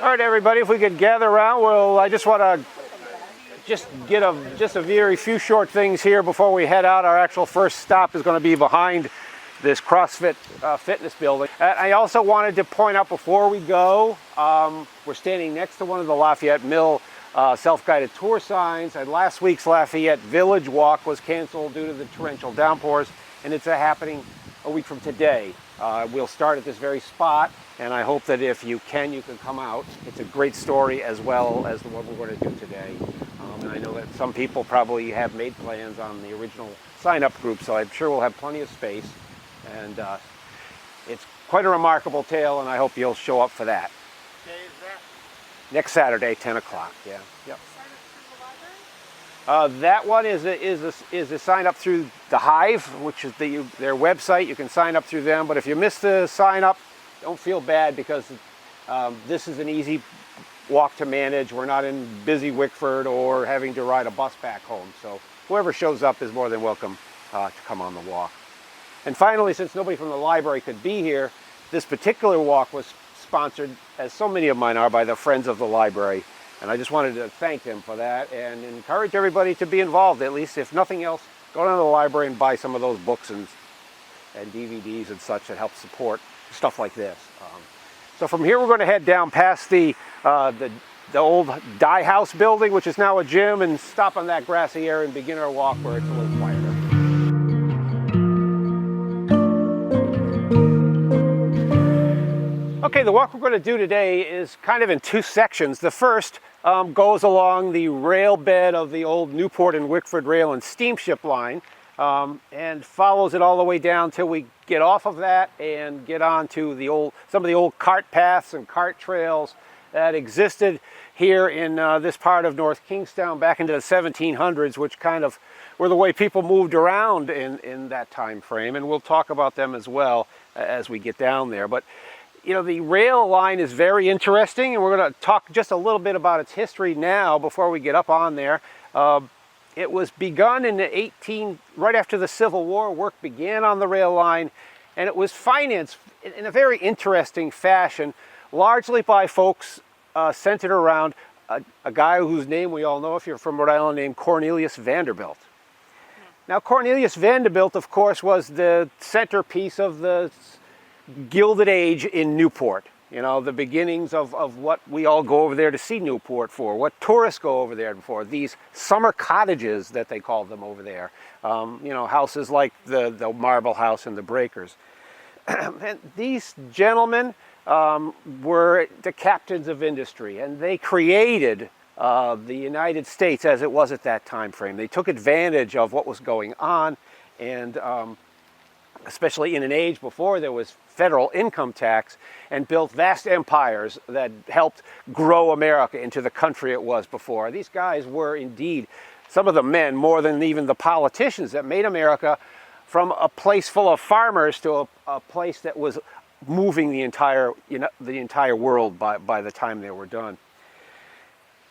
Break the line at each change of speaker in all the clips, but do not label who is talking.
All right, everybody, if we could gather around, I just want to get a very few short things here before we head out. Our actual first stop is going to be behind this CrossFit fitness building. And I also wanted to point out before we go, we're standing next to one of the Lafayette Mill self-guided tour signs. And last week's Lafayette Village Walk was canceled due to the torrential downpours, and it's happening a week from today. We'll start at this very spot, and I hope that if you can come out. It's a great story as well as the one we're going to do today. And I know that some people probably have made plans on the original sign-up group, so I'm sure we'll have plenty of space. And it's quite a remarkable tale, and I hope you'll show up for that.
Okay, is that?
Next Saturday, 10 o'clock, yeah. Yep. That one is a sign up through the Hive, which is their website. You can sign up through them, but if you miss the sign up, don't feel bad, because this is an easy walk to manage. We're not in busy Wickford or having to ride a bus back home, so whoever shows up is more than welcome to come on the walk. And finally, since nobody from the library could be here, this particular walk was sponsored, as so many of mine are, by the Friends of the Library. And I just wanted to thank them for that and encourage everybody to be involved. At least, if nothing else, go down to the library and buy some of those books and DVDs and such that help support stuff like this. So from here, we're going to head down past the old dye house building, which is now a gym, and stop on that grassy area and begin our walk where it's a little quieter. Okay, the walk we're going to do today is kind of in two sections. The first goes along the rail bed of the old Newport and Wickford rail and steamship line, and follows it all the way down till we get off of that and get on to some of the old cart paths and cart trails that existed here in this part of North Kingstown back into the 1700s, which kind of were the way people moved around in that time frame, and we'll talk about them as well as we get down there. But you know, the rail line is very interesting, and we're going to talk just a little bit about its history now before we get up on there. It was begun in the right after the Civil War. Work began on the rail line, and it was financed in a very interesting fashion, largely by folks centered around a guy whose name we all know if you're from Rhode Island, named Cornelius Vanderbilt. Now, Cornelius Vanderbilt, of course, was the centerpiece of the Gilded Age in Newport. You know, the beginnings of what we all go over there to see Newport for, what tourists go over there for, these summer cottages that they call them over there. You know, houses like the Marble House and the Breakers. And these gentlemen were the captains of industry, and they created the United States as it was at that time frame. They took advantage of what was going on, and especially in an age before there was federal income tax, and built vast empires that helped grow America into the country it was before. These guys were indeed some of the men, more than even the politicians, that made America from a place full of farmers to a place that was moving the entire world by the time they were done.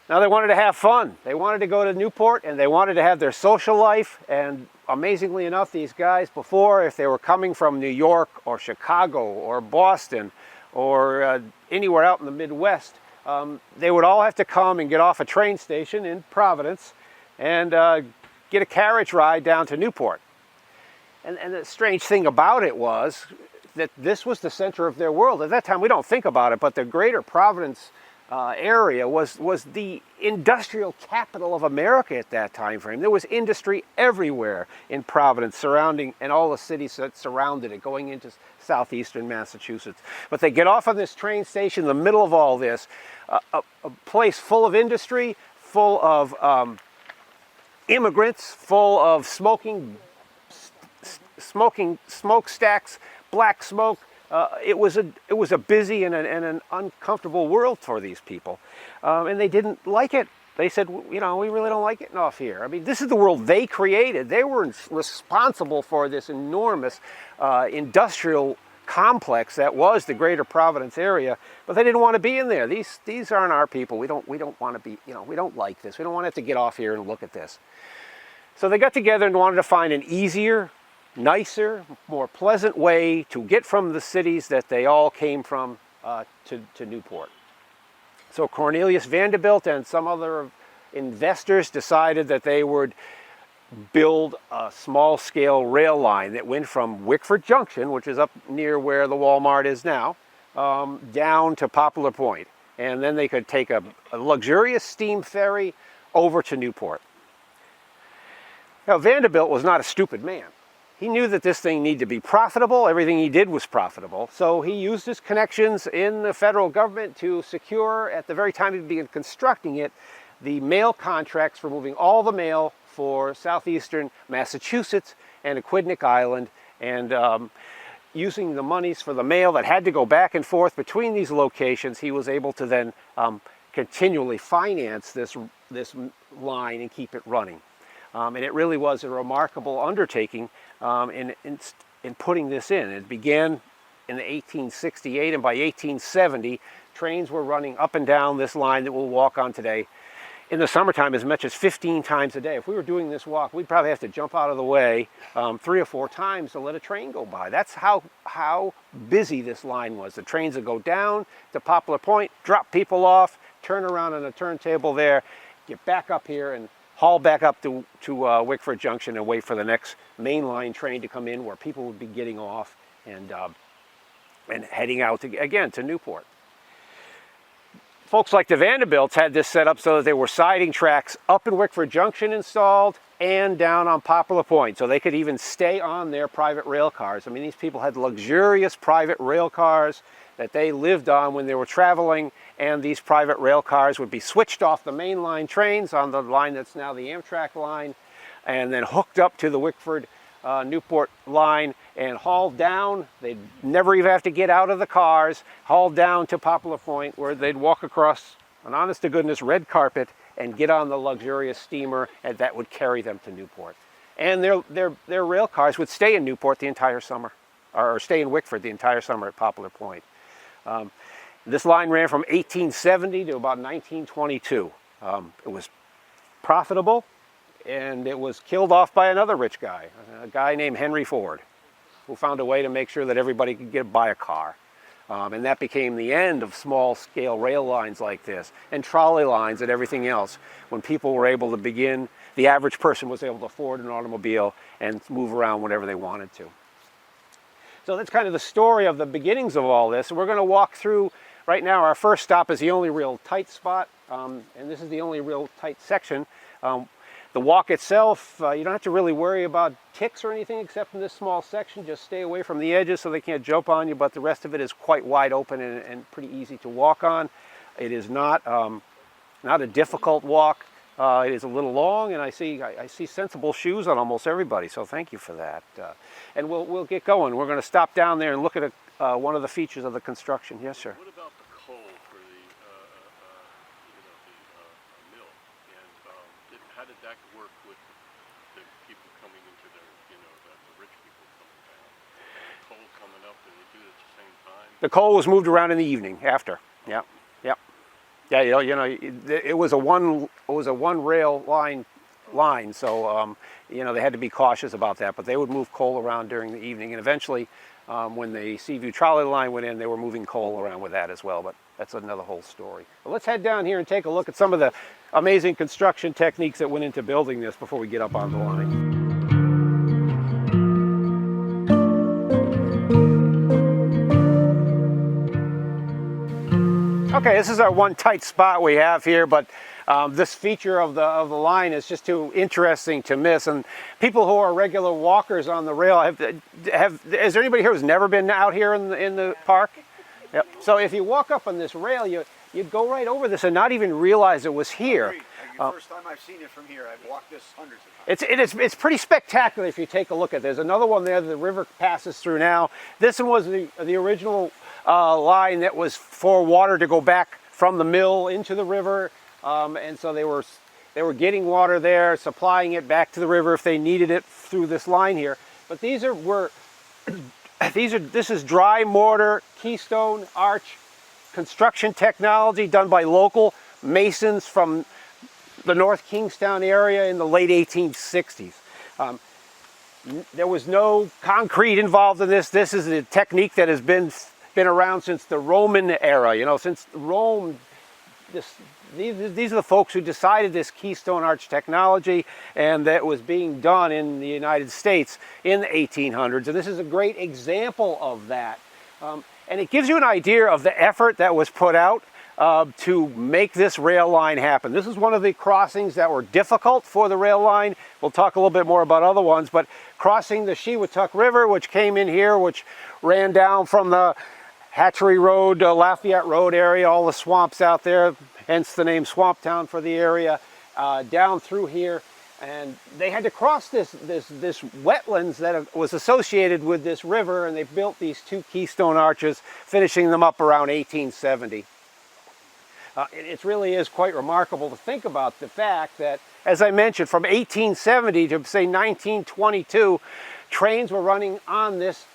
Now, they wanted to have fun. They wanted to go to Newport, and they wanted to have their social life. And amazingly enough, these guys before, if they were coming from New York or Chicago or Boston or anywhere out in the Midwest, they would all have to come and get off a train station in Providence and get a carriage ride down to Newport. And the strange thing about it was that this was the center of their world. At that time, we don't think about it, but the greater Providence area was the industrial capital of America at that time frame. There was industry everywhere in Providence, surrounding, and all the cities that surrounded it, going into southeastern Massachusetts. But they get off on this train station in the middle of all this, a place full of industry, full of immigrants, full of smoking smokestacks, black smoke. It was a busy and an uncomfortable world for these people, and they didn't like it. They said, you know, we really don't like getting off here. I mean, this is the world they created. They were responsible for this enormous industrial complex that was the greater Providence area, but they didn't want to be in there. These aren't our people. We don't want to be, you know, we don't like this. We don't want to have to get off here and look at this. So they got together and wanted to find an easier, nicer, more pleasant way to get from the cities that they all came from to Newport. So Cornelius Vanderbilt and some other investors decided that they would build a small-scale rail line that went from Wickford Junction, which is up near where the Walmart is now, down to Poplar Point. And then they could take a luxurious steam ferry over to Newport. Now, Vanderbilt was not a stupid man. He knew that this thing needed to be profitable. Everything he did was profitable. So he used his connections in the federal government to secure, at the very time he began constructing it, the mail contracts for moving all the mail for southeastern Massachusetts and Aquidneck Island, and using the monies for the mail that had to go back and forth between these locations, he was able to then continually finance this line and keep it running. And it really was a remarkable undertaking in putting this in. It began in 1868, and by 1870, trains were running up and down this line that we'll walk on today. In the summertime, as much as 15 times a day. If we were doing this walk, we'd probably have to jump out of the way 3 or 4 times to let a train go by. That's how busy this line was. The trains would go down to Poplar Point, drop people off, turn around on a turntable there, get back up here and haul back up to Wickford Junction and wait for the next mainline train to come in, where people would be getting off and heading out again to Newport. Folks like the Vanderbilts had this set up so that there were siding tracks up in Wickford Junction installed and down on Poplar Point, so they could even stay on their private rail cars. I mean, these people had luxurious private rail cars that they lived on when they were traveling, and these private rail cars would be switched off the mainline trains on the line that's now the Amtrak line, and then hooked up to the Wickford Newport line and hauled down. They'd never even have to get out of the cars, hauled down to Poplar Point, where they'd walk across an honest-to-goodness red carpet and get on the luxurious steamer, and that would carry them to Newport. And their rail cars would stay in Newport the entire summer, or stay in Wickford the entire summer at Poplar Point. This line ran from 1870 to about 1922. It was profitable, and it was killed off by another rich guy, a guy named Henry Ford, who found a way to make sure that everybody could buy a car. And that became the end of small-scale rail lines like this, and trolley lines and everything else. When people were able to begin, the average person was able to afford an automobile and move around whenever they wanted to. So that's kind of the story of the beginnings of all this. We're going to walk through, right now our first stop is the only real tight spot, and this is the only real tight section. The walk itself, you don't have to really worry about ticks or anything except in this small section. Just stay away from the edges so they can't jump on you, but the rest of it is quite wide open and pretty easy to walk on. It is not a difficult walk. It is a little long, and I see sensible shoes on almost everybody, so thank you for that. And we'll get going. We're going to stop down there and look at one of the features of the construction. Yes, sir.
What about the coal for the mill? And how did that work with the people coming into the rich people coming down? Coal coming up, did they do it at the same time?
The coal was moved around in the evening after. Yeah, yeah. Yeah, it was a one rail line, so they had to be cautious about that. But they would move coal around during the evening, and eventually, when the Seaview trolley line went in, they were moving coal around with that as well. But that's another whole story. But let's head down here and take a look at some of the amazing construction techniques that went into building this before we get up on the line. Okay, this is our one tight spot we have here, but this feature of the line is just too interesting to miss. And people who are regular walkers on the rail is there anybody here who's never been out here in the park? Yep. So if you walk up on this rail, you'd go right over this and not even realize it was here.
The first time I've seen it from here. I've walked this hundreds of times.
It's pretty spectacular if you take a look at it. There's another one there that the river passes through now. This one was the original line that was for water to go back from the mill into the river, and so they were getting water there, supplying it back to the river if they needed it through this line here. But this is dry mortar, keystone arch construction technology done by local masons from the North Kingstown area in the late 1860s. There was no concrete involved in this. This is a technique that has been around since the Roman era. Since Rome these are the folks who decided this Keystone Arch technology, and that was being done in the United States in the 1800s. And this is a great example of that. And it gives you an idea of the effort that was put out to make this rail line happen. This is one of the crossings that were difficult for the rail line. We'll talk a little bit more about other ones, but crossing the Shewatuck River, which came in here, which ran down from the Hatchery Road, Lafayette Road area, all the swamps out there, hence the name Swamp Town for the area, down through here. And they had to cross this wetlands that was associated with this river, and they built these two Keystone Arches, finishing them up around 1870. It really is quite remarkable to think about the fact that, as I mentioned, from 1870 to say 1922, trains were running on this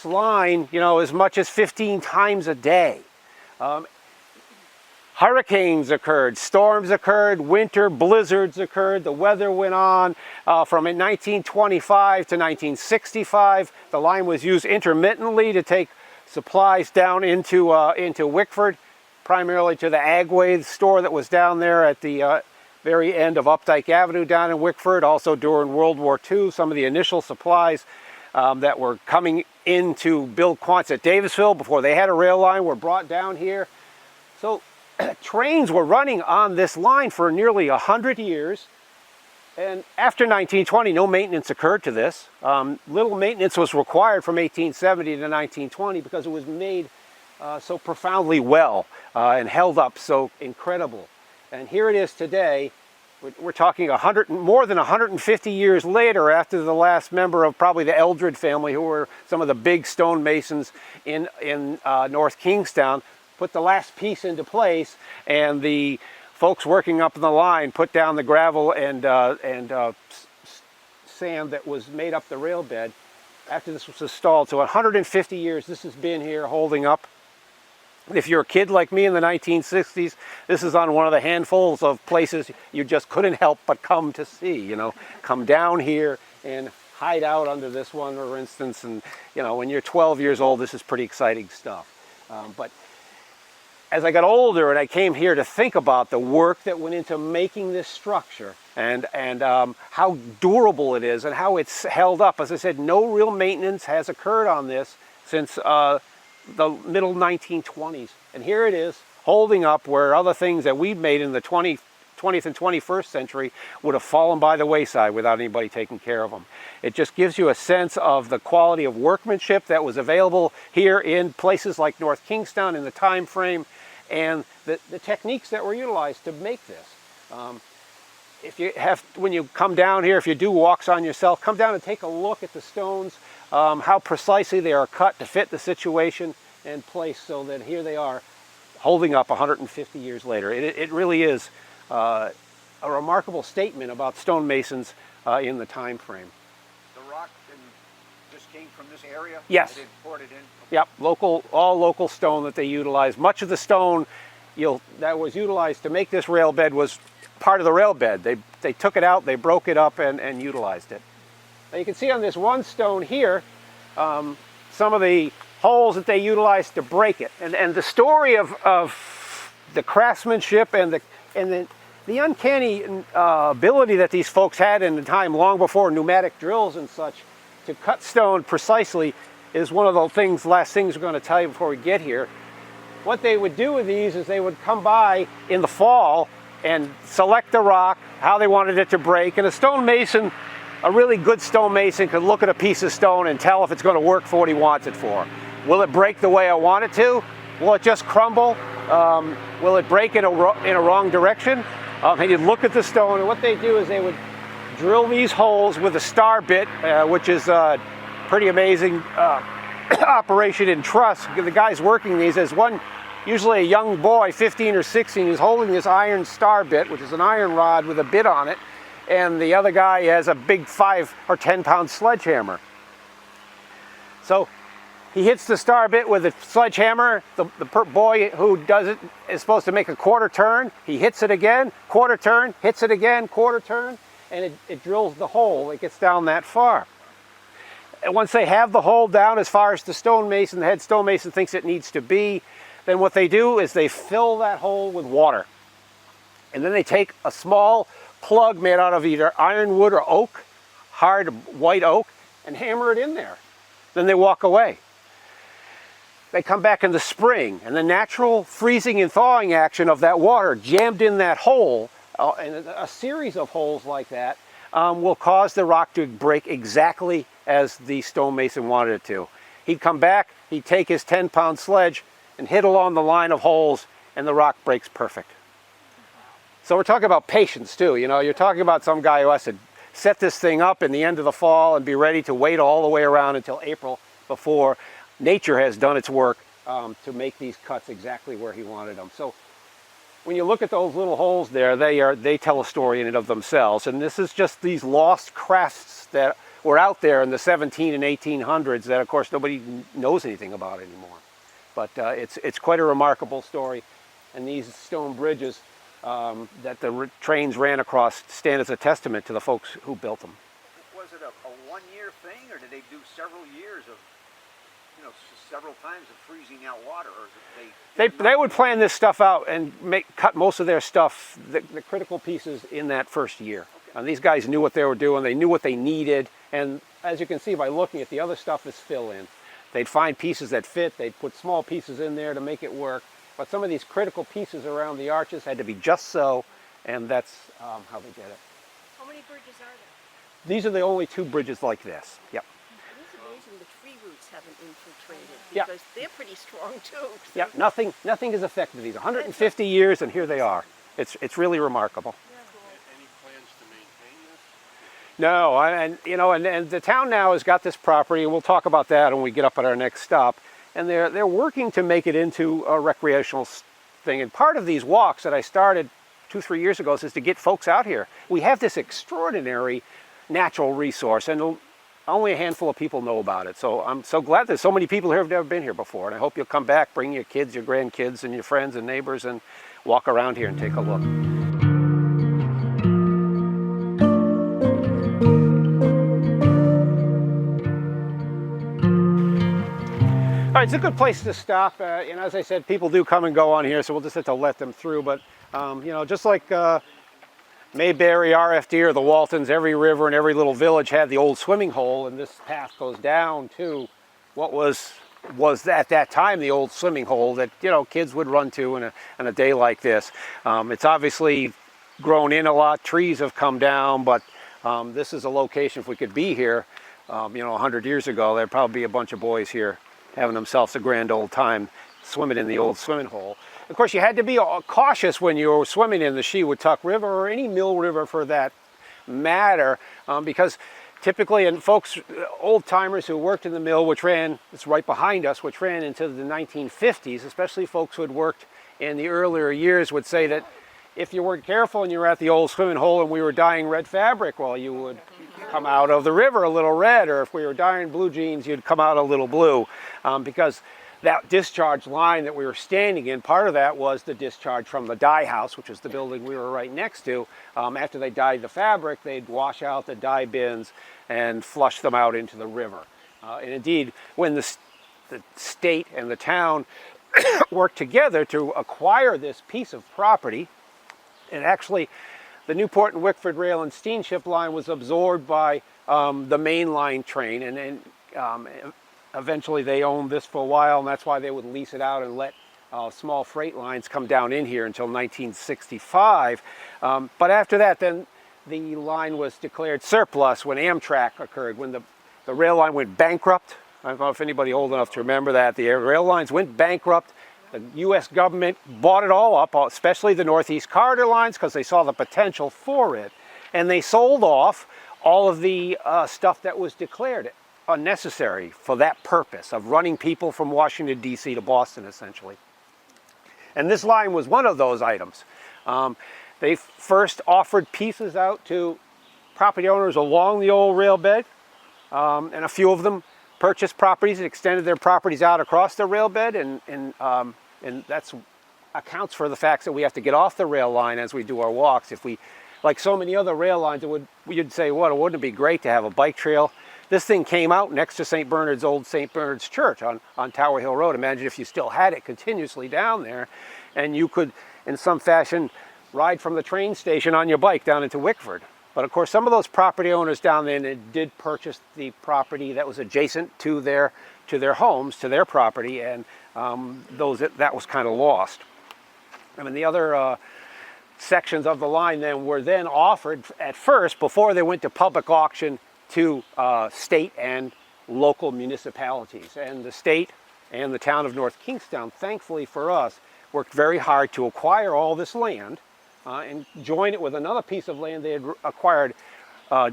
line, you know, as much as 15 times a day. Hurricanes occurred, storms occurred, winter blizzards occurred, the weather went on. From 1925 to 1965, the line was used intermittently to take supplies down into Wickford, primarily to the Agway store that was down there at the very end of Updike Avenue down in Wickford. Also during World War II, some of the initial supplies that were coming in to build Quonset at Davisville before they had a rail line were brought down here. So trains were running on this line for nearly 100 years. And after 1920, no maintenance occurred to this. Little maintenance was required from 1870 to 1920 because it was made so profoundly well and held up so incredible. And here it is today. We're talking more than 150 years later, after the last member of probably the Eldred family, who were some of the big stonemasons in North Kingstown, put the last piece into place, and the folks working up in the line put down the gravel and sand that was made up the rail bed after this was installed. So 150 years this has been here holding up. If you're a kid like me in the 1960s, this is on one of the handfuls of places you just couldn't help but come to see, you know. Come down here and hide out under this one, for instance, and, you know, when you're 12 years old, this is pretty exciting stuff. But as I got older and I came here to think about the work that went into making this structure and how durable it is and how it's held up, as I said, no real maintenance has occurred on this since the middle 1920s. And here it is, holding up where other things that we've made in the 20th and 21st century would have fallen by the wayside without anybody taking care of them. It just gives you a sense of the quality of workmanship that was available here in places like North Kingstown in the time frame, and the techniques that were utilized to make this. When you come down here, if you do walks on yourself, come down and take a look at the stones, how precisely they are cut to fit the situation and placed, so that here they are holding up 150 years later. It really is a remarkable statement about stonemasons in the time frame.
The rock just came from this area?
Yes.
They imported in?
Yep, all local stone that they utilized. Much of the stone that was utilized to make this rail bed was part of the rail bed. They took it out, they broke it up and utilized it. Now you can see on this one stone here some of the holes that they utilized to break it. And the story of the craftsmanship and the uncanny ability that these folks had in the time long before pneumatic drills and such to cut stone precisely is one of the last things we're going to tell you before we get here. What they would do with these is they would come by in the fall and select the rock, how they wanted it to break. And a stonemason, a really good stonemason, could look at a piece of stone and tell if it's going to work for what he wants it for. Will it break the way I want it to? Will it just crumble? Will it break in a wrong direction? And you'd look at the stone, and what they do is they would drill these holes with a star bit, which is a pretty amazing operation in truss. The guys working these, as one, usually a young boy, 15 or 16, is holding this iron star bit, which is an iron rod with a bit on it, and the other guy has a big 5 or 10 pound sledgehammer. So he hits the star bit with a sledgehammer. The boy who does it is supposed to make a quarter turn. He hits it again, quarter turn, hits it again, quarter turn, and it drills the hole. It gets down that far. And once they have the hole down as far as the head stonemason thinks it needs to be, then what they do is they fill that hole with water. And then they take a small plug made out of either ironwood or oak, hard white oak, and hammer it in there. Then they walk away. They come back in the spring, and the natural freezing and thawing action of that water jammed in that hole, and a series of holes like that, will cause the rock to break exactly as the stonemason wanted it to. He'd come back, he'd take his 10-pound sledge and hit along the line of holes, and the rock breaks perfect. So we're talking about patience too. You know, you're talking about some guy who has to set this thing up in the end of the fall and be ready to wait all the way around until April before nature has done its work to make these cuts exactly where he wanted them. So when you look at those little holes there, they tell a story in and of themselves. And this is just these lost crests that were out there in the 17 and 1800s that, of course, nobody knows anything about anymore. But it's quite a remarkable story. And these stone bridges that the trains ran across stand as a testament to the folks who built them.
Was it a one-year thing, or did they do several years of, you know, several times of freezing out water, or
they would plan this stuff out and cut most of their stuff, the critical pieces, in that first year. Okay. And these guys knew what they were doing. They knew what they needed. And as you can see by looking at the other stuff is fill in. They'd find pieces that fit. They'd put small pieces in there to make it work. But some of these critical pieces around the arches had to be just so, and that's how they did it.
How many bridges are there?
These are the only two bridges like this. Yep.
It's amazing the tree roots haven't infiltrated,
Yep.
because they're pretty strong too. So
Yep. Nothing has affected these. 150 years, and here they are. It's really remarkable.
Any plans to maintain this?
No, and the town now has got this property, and we'll talk about that when we get up at our next stop. And they're working to make it into a recreational thing. And part of these walks that I started 2-3 years ago is to get folks out here. We have this extraordinary natural resource, and only a handful of people know about it. So I'm so glad there's so many people here who've never been here before. And I hope you'll come back, bring your kids, your grandkids, and your friends and neighbors, and walk around here and take a look. All right, it's a good place to stop. And as I said, people do come and go on here, so we'll just have to let them through. But, just like Mayberry, RFD, or the Waltons, every river and every little village had the old swimming hole, and this path goes down to what was at that time the old swimming hole that, kids would run to in a day like this. It's obviously grown in a lot. Trees have come down, but this is a location, if we could be here, 100 years ago, there'd probably be a bunch of boys here having themselves a grand old time swimming in the old swimming hole. Of course, you had to be cautious when you were swimming in the Shewatuck River, or any mill river for that matter, because typically, and folks, old-timers who worked in the mill, which ran, it's right behind us, which ran into the 1950s, especially folks who had worked in the earlier years, would say that if you weren't careful and you were at the old swimming hole and we were dyeing red fabric, well, you would come out of the river a little red, or if we were dyeing blue jeans, you'd come out a little blue, because that discharge line that we were standing in, part of that was the discharge from the dye house, which is the building we were right next to. After they dyed the fabric, they'd wash out the dye bins and flush them out into the river. And indeed, when the state and the town worked together to acquire this piece of property, and actually the Newport and Wickford rail and steamship line was absorbed by the main line train, and eventually they owned this for a while, and that's why they would lease it out and let small freight lines come down in here until 1965. But after that, then the line was declared surplus when Amtrak occurred, when the rail line went bankrupt. I don't know if anybody old enough to remember that. The rail lines went bankrupt. The U.S. government bought it all up, especially the Northeast Corridor lines, because they saw the potential for it. And they sold off all of the stuff that was declared unnecessary for that purpose of running people from Washington, D.C. to Boston, essentially. And this line was one of those items. They first offered pieces out to property owners along the old rail bed, and a few of them purchased properties and extended their properties out across the rail bed, and that's accounts for the fact that we have to get off the rail line as we do our walks. If we, like so many other rail lines, you'd say, well, wouldn't it be great to have a bike trail This thing came out next to St. Bernard's, old St. Bernard's Church on Tower Hill Road. Imagine if you still had it continuously down there, and you could, in some fashion, ride from the train station on your bike down into Wickford. But of course, some of those property owners down there did purchase the property that was adjacent to their homes, to their property, and that was kind of lost. I mean, the other sections of the line then were then offered at first, before they went to public auction, to state and local municipalities. And the state and the town of North Kingstown, thankfully for us, worked very hard to acquire all this land and join it with another piece of land they had acquired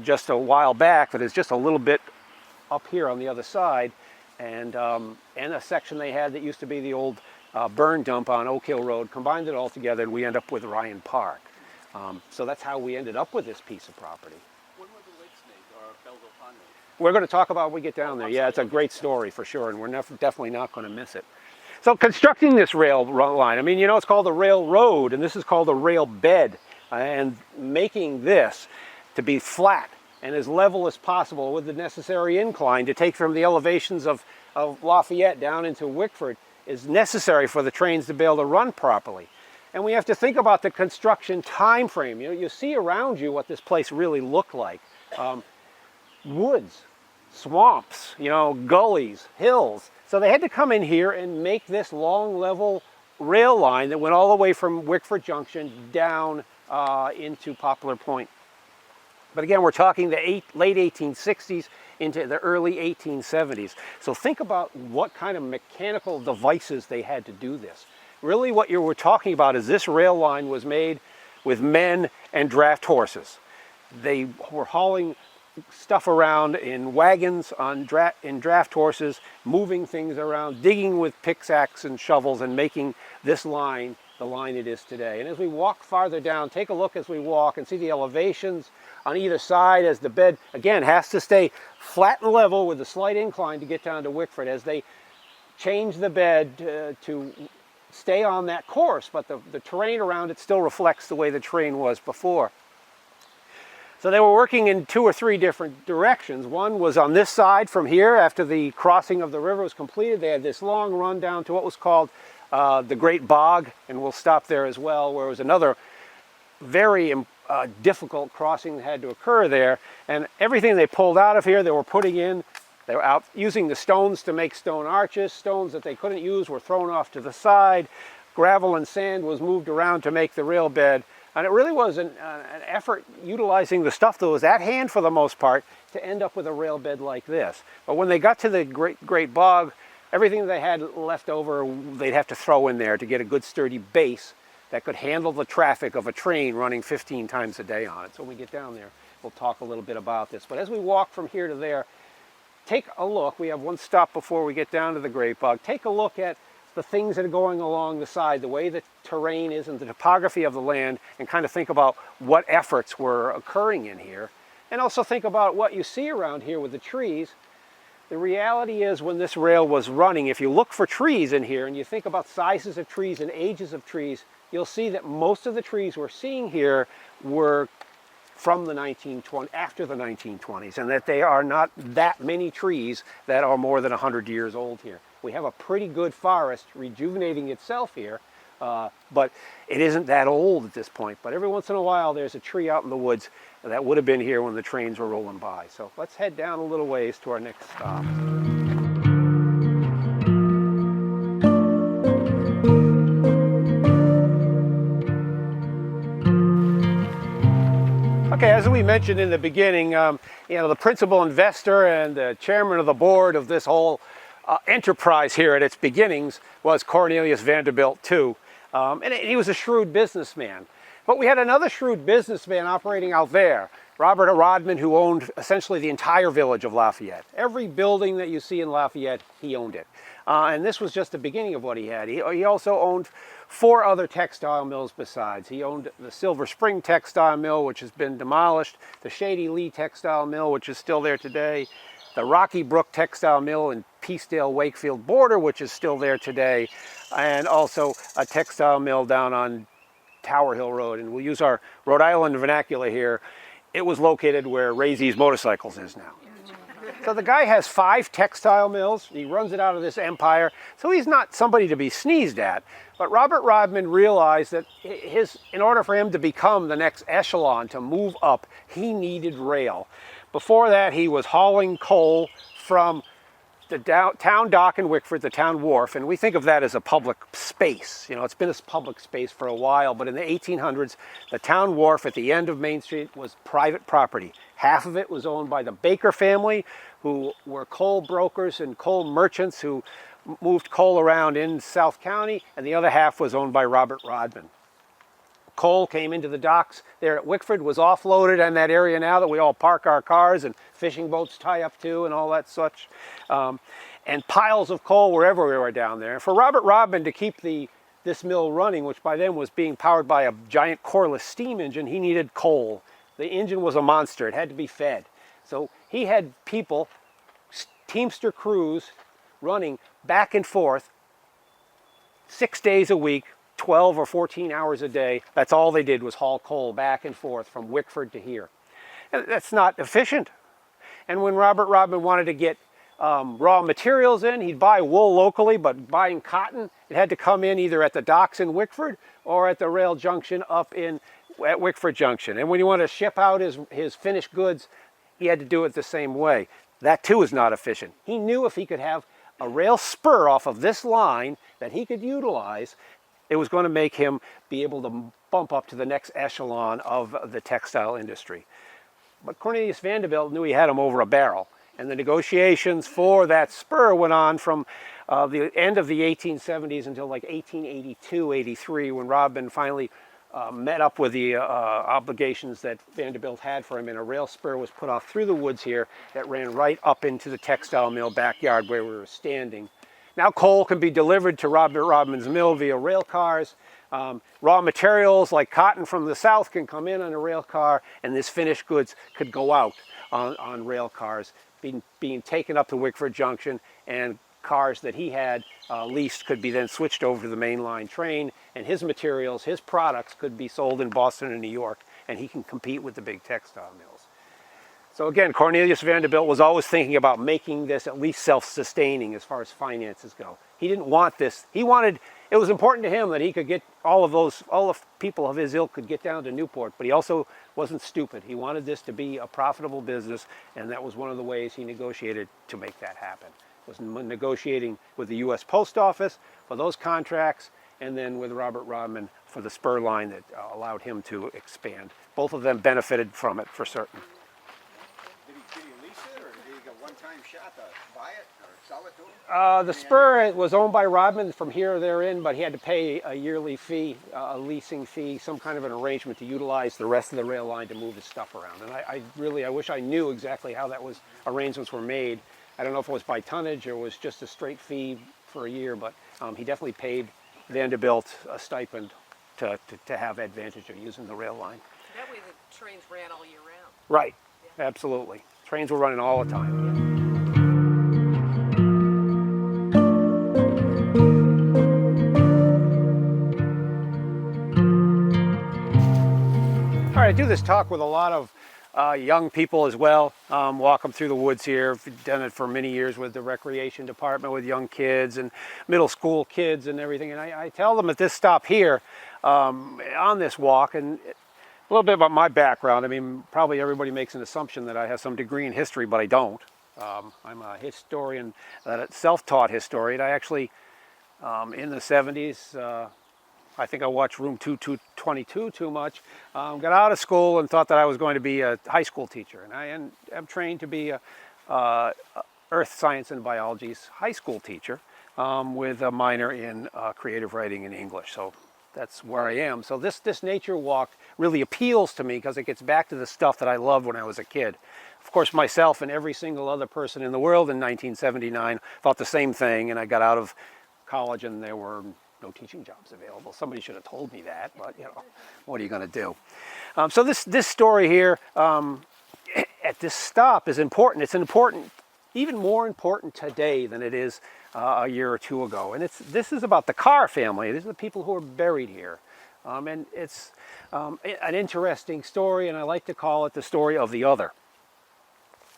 just a while back that is just a little bit up here on the other side, and a section they had that used to be the old burn dump on Oak Hill Road, combined it all together, and we end up with Ryan Park. So that's how we ended up with this piece of property.
When were the lakes named, or Belleville Pond named?
We're going to talk about it when we get down there. Yeah, it's a great story for sure, and we're definitely not going to miss it. So constructing this rail line, I mean, you know, it's called a railroad, and this is called a rail bed, and making this to be flat and as level as possible with the necessary incline to take from the elevations of Lafayette down into Wickford is necessary for the trains to be able to run properly. And we have to think about the construction time frame. You know, you see around you what this place really looked like. Woods, swamps, you know, gullies, hills. So they had to come in here and make this long level rail line that went all the way from Wickford Junction down into Poplar Point. But again, we're talking the late 1860s into the early 1870s. So think about what kind of mechanical devices they had to do this. Really what you were talking about is this rail line was made with men and draft horses. They were hauling stuff around in wagons in draft horses, moving things around, digging with pickaxes and shovels, and making this line the line it is today. And as we walk farther down, take a look as we walk and see the elevations on either side, as the bed, again, has to stay flat and level with a slight incline to get down to Wickford, as they change the bed to stay on that course, but the terrain around it still reflects the way the terrain was before. So they were working in 2 or 3 different directions. One was on this side from here. After the crossing of the river was completed, they had this long run down to what was called the Great Bog, and we'll stop there as well, where it was another very difficult crossing that had to occur there. And everything they pulled out of here, they were putting in. They were out using the stones to make stone arches. Stones that they couldn't use were thrown off to the side. Gravel and sand was moved around to make the rail bed. And it really was an effort utilizing the stuff that was at hand for the most part to end up with a rail bed like this. But when they got to the Great Bog, everything they had left over, they'd have to throw in there to get a good sturdy base that could handle the traffic of a train running 15 times a day on it. So when we get down there, we'll talk a little bit about this. But as we walk from here to there, take a look. We have one stop before we get down to the Great Bog. Take a look at the things that are going along the side, the way the terrain is and the topography of the land, and kind of think about what efforts were occurring in here. And also think about what you see around here with the trees. The reality is, when this rail was running, if you look for trees in here and you think about sizes of trees and ages of trees, you'll see that most of the trees we're seeing here were from the 1920s, after the 1920s, and that they are not that many trees that are more than 100 years old here. We have a pretty good forest rejuvenating itself here, but it isn't that old at this point. But every once in a while there's a tree out in the woods that would have been here when the trains were rolling by. So let's head down a little ways to our next stop. Okay, as we mentioned in the beginning, the principal investor and the chairman of the board of this whole enterprise here at its beginnings was Cornelius Vanderbilt too. And he was a shrewd businessman. But we had another shrewd businessman operating out there, Robert Rodman, who owned essentially the entire village of Lafayette. Every building that you see in Lafayette, he owned it. And this was just the beginning of what he had. He also owned 4 other textile mills besides. He owned the Silver Spring Textile Mill, which has been demolished, the Shady Lee Textile Mill, which is still there today, the Rocky Brook Textile Mill in Peacedale-Wakefield border, which is still there today, and also a textile mill down on Tower Hill Road. And we'll use our Rhode Island vernacular here. It was located where Ray's Motorcycles is now. So the guy has 5 textile mills. He runs it out of this empire. So he's not somebody to be sneezed at. But Robert Rodman realized that in order for him to become the next echelon, to move up, he needed rail. Before that, he was hauling coal from the town dock in Wickford, the town wharf, and we think of that as a public space. You know, it's been a public space for a while, but in the 1800s, the town wharf at the end of Main Street was private property. Half of it was owned by the Baker family, who were coal brokers and coal merchants who moved coal around in South County, and the other half was owned by Robert Rodman. Coal came into the docks there at Wickford, was offloaded in that area now that we all park our cars and fishing boats tie up to and all that such. And piles of coal were everywhere down there. And for Robert Rodman to keep this mill running, which by then was being powered by a giant coreless steam engine, he needed coal. The engine was a monster. It had to be fed. So he had people, teamster crews, running back and forth 6 days a week, 12 or 14 hours a day. That's all they did was haul coal back and forth from Wickford to here. And that's not efficient. And when Robert Rodman wanted to get raw materials in, he'd buy wool locally, but buying cotton, it had to come in either at the docks in Wickford or at the rail junction up at Wickford Junction. And when he wanted to ship out his finished goods, he had to do it the same way. That too is not efficient. He knew if he could have a rail spur off of this line that he could utilize, it was going to make him be able to bump up to the next echelon of the textile industry. But Cornelius Vanderbilt knew he had him over a barrel, and the negotiations for that spur went on from the end of the 1870s until like 1882, 83, when Rodman finally met up with the obligations that Vanderbilt had for him, and a rail spur was put off through the woods here that ran right up into the textile mill backyard where we were standing. Now coal can be delivered to Robert Rodman's mill via rail cars. Raw materials like cotton from the south can come in on a rail car, and this finished goods could go out on rail cars, being taken up to Wickford Junction, and cars that he had leased could be then switched over to the mainline train, and his materials, his products could be sold in Boston and New York, and he can compete with the big textile mills. So again, Cornelius Vanderbilt was always thinking about making this at least self-sustaining as far as finances go. He didn't want this. It was important to him that he could get all the people of his ilk could get down to Newport, but he also wasn't stupid. He wanted this to be a profitable business, and that was one of the ways he negotiated to make that happen. Was negotiating with the U.S. Post Office for those contracts, and then with Robert Rodman for the spur line that allowed him to expand. Both of them benefited from it for certain.
Did he lease it, or did he get a one-time shot to buy it or sell it to him?
The spur was owned by Rodman from here or therein, but he had to pay a yearly fee, a leasing fee, some kind of an arrangement to utilize the rest of the rail line to move his stuff around. And I wish I knew exactly how arrangements were made. I don't know if it was by tonnage or was just a straight fee for a year, but he definitely paid Vanderbilt a stipend to have advantage of using the rail line.
That way the trains ran all year round.
Right, absolutely. Trains were running all the time. All right, I do this talk with a lot of young people as well. Walk them through the woods here. I've done it for many years with the recreation department with young kids and middle school kids and everything. And I tell them at this stop here on this walk, and a little bit about my background. I mean, probably everybody makes an assumption that I have some degree in history, but I don't. I'm a historian, a self-taught historian. I actually, in the 70s, I think I watched Room 222 too much. Got out of school and thought that I was going to be a high school teacher. And I am trained to be a earth science and biology's high school teacher with a minor in creative writing and English. So that's where I am. So this nature walk really appeals to me because it gets back to the stuff that I loved when I was a kid. Of course, myself and every single other person in the world in 1979 thought the same thing, and I got out of college and there were no teaching jobs available. Somebody should have told me that, but you know, what are you going to do? So this story here at this stop is important. It's important, even more important today than it is a year or two ago. And this is about the Carr family. These are the people who are buried here. And it's an interesting story, and I like to call it the story of the other.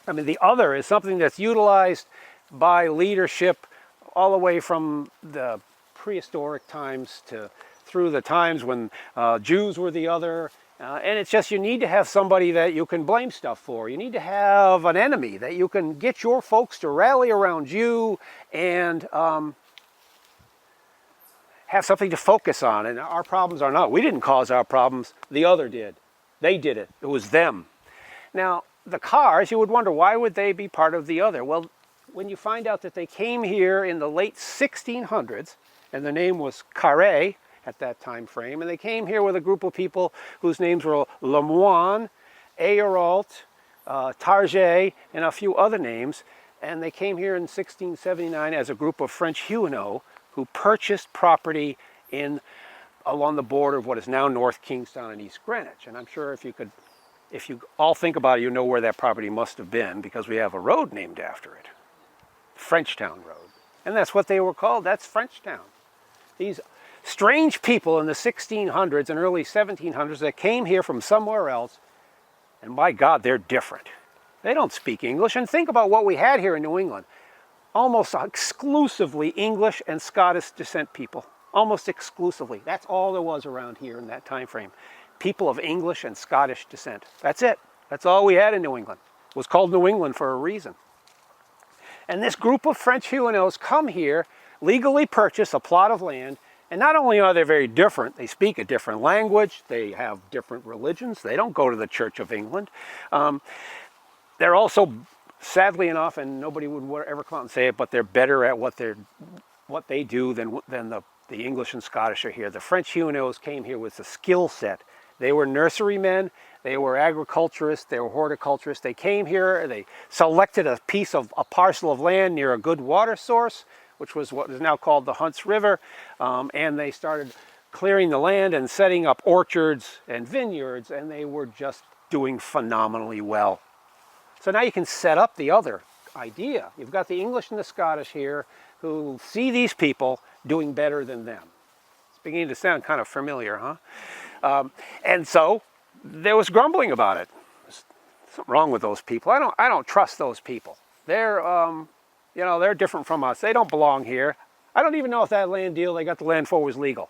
I mean, the other is something that's utilized by leadership all the way from the prehistoric times to through the times when Jews were the other. And it's just you need to have somebody that you can blame stuff for. You need to have an enemy that you can get your folks to rally around you and have something to focus on. And our problems are not. We didn't cause our problems. The other did. They did it. It was them. Now, the cars, you would wonder, why would they be part of the other? Well, when you find out that they came here in the late 1600s, and the name was Carré at that time frame, and they came here with a group of people whose names were Lemoine, Ayrault, Target, and a few other names, and they came here in 1679 as a group of French Huguenots who purchased property along the border of what is now North Kingstown and East Greenwich. And I'm sure if you all think about it, you know where that property must have been, because we have a road named after it, Frenchtown Road. And that's what they were called. That's Frenchtown. These strange people in the 1600s and early 1700s that came here from somewhere else, and my God, they're different. They don't speak English. And think about what we had here in New England. Almost exclusively English and Scottish descent people. Almost exclusively. That's all there was around here in that time frame. People of English and Scottish descent. That's it. That's all we had in New England. It was called New England for a reason. And this group of French Huguenots come here, legally purchase a plot of land, and not only are they very different, they speak a different language, they have different religions, they don't go to the Church of England. They're also, sadly enough, and nobody would ever come out and say it, but they're better at what they do than the English and Scottish are here. The French Huguenots came here with a skill set. They were nurserymen, they were agriculturists, they were horticulturists. They came here, they selected a parcel of land near a good water source, which was what is now called the Hunts River, and they started clearing the land and setting up orchards and vineyards, and they were just doing phenomenally well. So now you can set up the other idea. You've got the English and the Scottish here who see these people doing better than them. It's beginning to sound kind of familiar, huh? And so there was grumbling about it. There's something wrong with those people. I don't trust those people. They're they're different from us. They don't belong here. I don't even know if that land deal they got the land for was legal.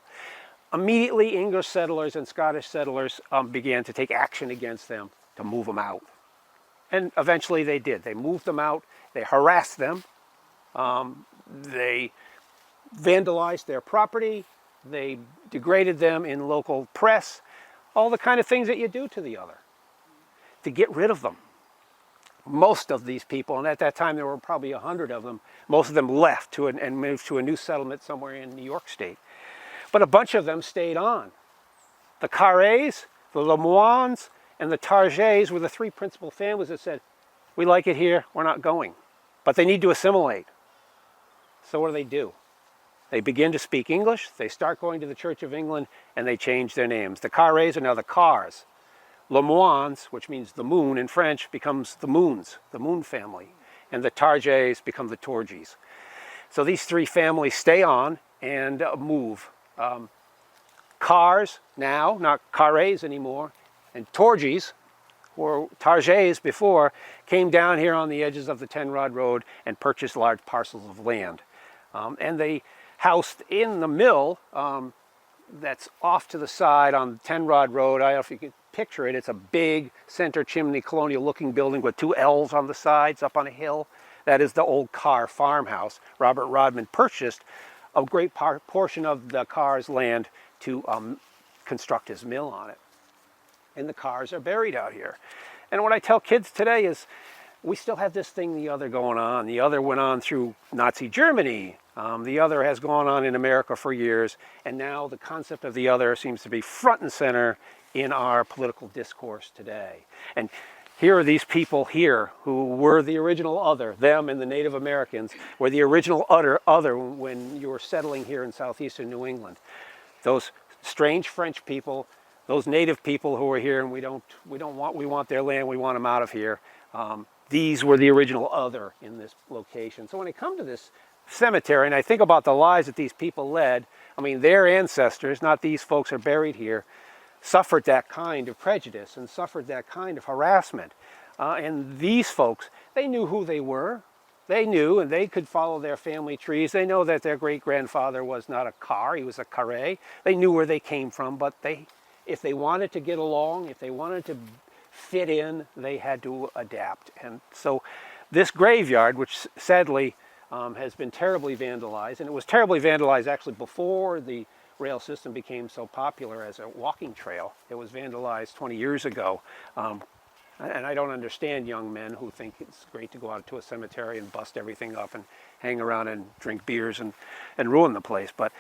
Immediately, English settlers and Scottish settlers began to take action against them to move them out. And eventually they did. They moved them out. They harassed them. They vandalized their property. They degraded them in local press. All the kind of things that you do to the other to get rid of them. Most of these people, and at that time there were probably 100 of them, most of them left and moved to a new settlement somewhere in New York State. But a bunch of them stayed on. The Carrés, the Lemoines, and the Targets were the three principal families that said, we like it here, we're not going. But they need to assimilate. So what do? They begin to speak English, they start going to the Church of England, and they change their names. The Carrés are now the Cars. Lemoines, which means the moon in French, becomes the Moons, the Moon family. And the Targets become the Torgies. So these three families stay on and move. Cars now, not Carrés anymore, and Torgies, or Targets before, came down here on the edges of the 10-rod road and purchased large parcels of land. And they housed in the mill that's off to the side on the 10-rod road. I don't know if you can picture it. It's a big center chimney colonial-looking building with two L's on the sides up on a hill. That is the old Carr farmhouse. Robert Rodman purchased a great portion of the Carr's land to construct his mill on it. And the Carrs are buried out here. And what I tell kids today is we still have this thing, the other, going on. The other went on through Nazi Germany. The other has gone on in America for years. And now the concept of the other seems to be front and center in our political discourse today. And here are these people here who were the original other. Them and the Native Americans were the original other when you were settling here in southeastern New England. Those strange French people, those native people who were here, and we want their land, we want them out of here. These were the original other in this location. So when I come to this cemetery and I think about the lives that these people led, I mean, their ancestors, not these folks are buried here, suffered that kind of prejudice and suffered that kind of harassment. And these folks, they knew who they were. They knew, and they could follow their family trees. They know that their great-grandfather was not a car, he was a carré. They knew where they came from, but if they wanted to get along, if they wanted to fit in, they had to adapt. And so this graveyard, which sadly has been terribly vandalized, and it was terribly vandalized actually before the rail system became so popular as a walking trail. It was vandalized 20 years ago. And I don't understand young men who think it's great to go out to a cemetery and bust everything up and hang around and drink beers and ruin the place. But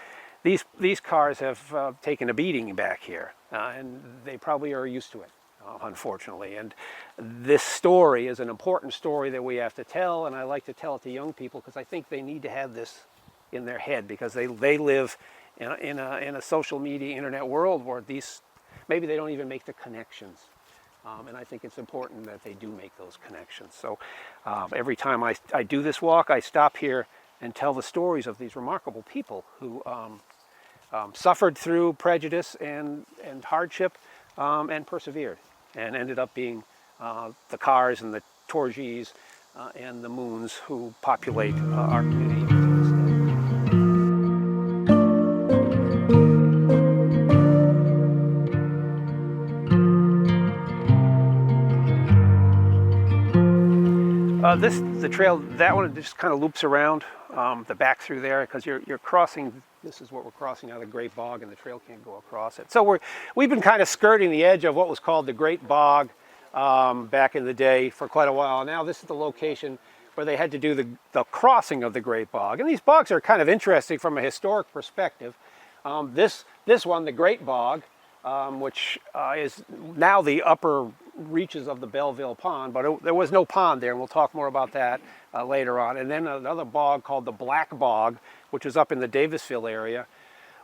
these cars have taken a beating back here, and they probably are used to it, unfortunately. And this story is an important story that we have to tell, and I like to tell it to young people because I think they need to have this in their head, because they live in a social media, internet world where maybe they don't even make the connections. And I think it's important that they do make those connections. So every time I do this walk, I stop here and tell the stories of these remarkable people who suffered through prejudice and hardship and persevered and ended up being the Cars and the Torgies and the Moons who populate our community to this day. The trail, that one just kind of loops around the back through there, because you're crossing, this is what we're crossing now, the Great Bog, and the trail can't go across it. So we've been kind of skirting the edge of what was called the Great Bog back in the day for quite a while. Now this is the location where they had to do the crossing of the Great Bog. And these bogs are kind of interesting from a historic perspective. This one, the Great Bog, which is now the upper reaches of the Belleville Pond, but there was no pond there, and we'll talk more about that later on. And then another bog called the Black Bog, which was up in the Davisville area,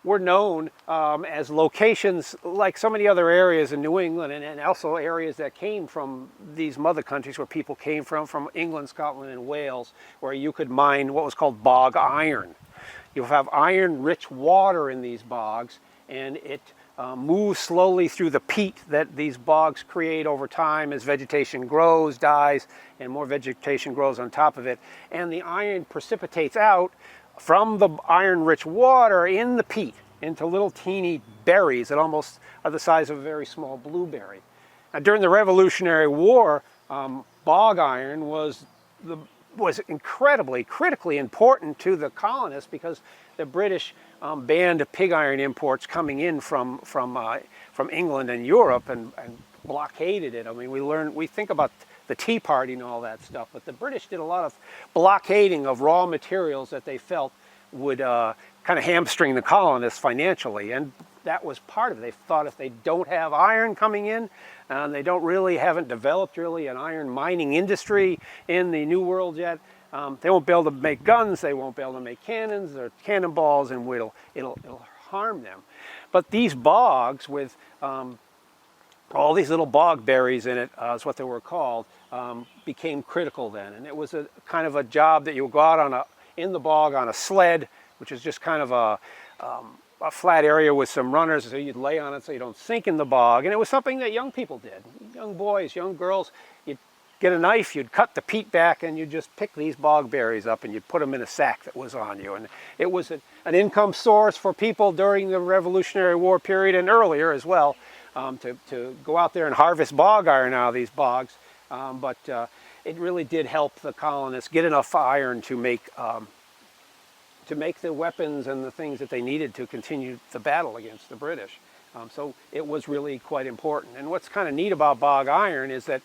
were known as locations like so many other areas in New England, and also areas that came from these mother countries where people came from England, Scotland, and Wales, where you could mine what was called bog iron. You'll have iron-rich water in these bogs, and it moves slowly through the peat that these bogs create over time as vegetation grows, dies, and more vegetation grows on top of it. And the iron precipitates out from the iron-rich water in the peat into little teeny berries that almost are the size of a very small blueberry. Now, during the Revolutionary War, bog iron was incredibly, critically important to the colonists, because the British banned pig iron imports coming in from England and Europe and blockaded it. I mean, we think about the Tea Party and all that stuff, but the British did a lot of blockading of raw materials that they felt would kind of hamstring the colonists financially, and that was part of it. They thought if they don't have iron coming in, and they haven't developed really an iron mining industry in the New World yet, they won't be able to make guns, they won't be able to make cannons or cannonballs, and it'll harm them. But these bogs with all these little bog berries in it, is what they were called, became critical then. And it was a kind of a job that you would go out in the bog on a sled, which is just kind of a flat area with some runners, so you'd lay on it so you don't sink in the bog. And it was something that young people did. Young boys, young girls, you'd get a knife, you'd cut the peat back, and you'd just pick these bog berries up and you'd put them in a sack that was on you. And it was an income source for people during the Revolutionary War period and earlier as well, to go out there and harvest bog iron out of these bogs. But it really did help the colonists get enough iron to make the weapons and the things that they needed to continue the battle against the British. So it was really quite important. And what's kind of neat about bog iron is that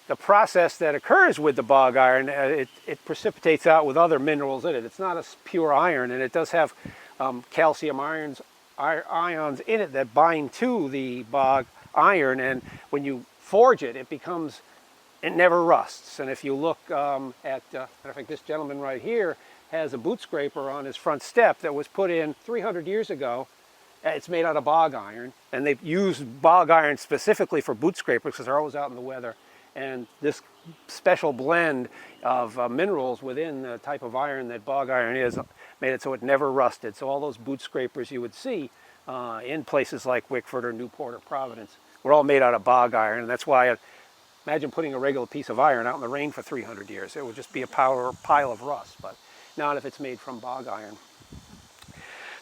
the process that occurs with the bog iron, it precipitates out with other minerals in it. It's not a pure iron, and it does have calcium ions in it that bind to the bog iron, and when you forge it, it never rusts. And if you look matter of fact, this gentleman right here has a boot scraper on his front step that was put in 300 years ago. It's made out of bog iron, and they've used bog iron specifically for boot scrapers because they're always out in the weather. And this special blend of minerals within the type of iron that bog iron is made it so it never rusted. So all those boot scrapers you would see in places like Wickford or Newport or Providence were all made out of bog iron, and that's why Imagine putting a regular piece of iron out in the rain for 300 years. It would just be a pile of rust, but not if it's made from bog iron.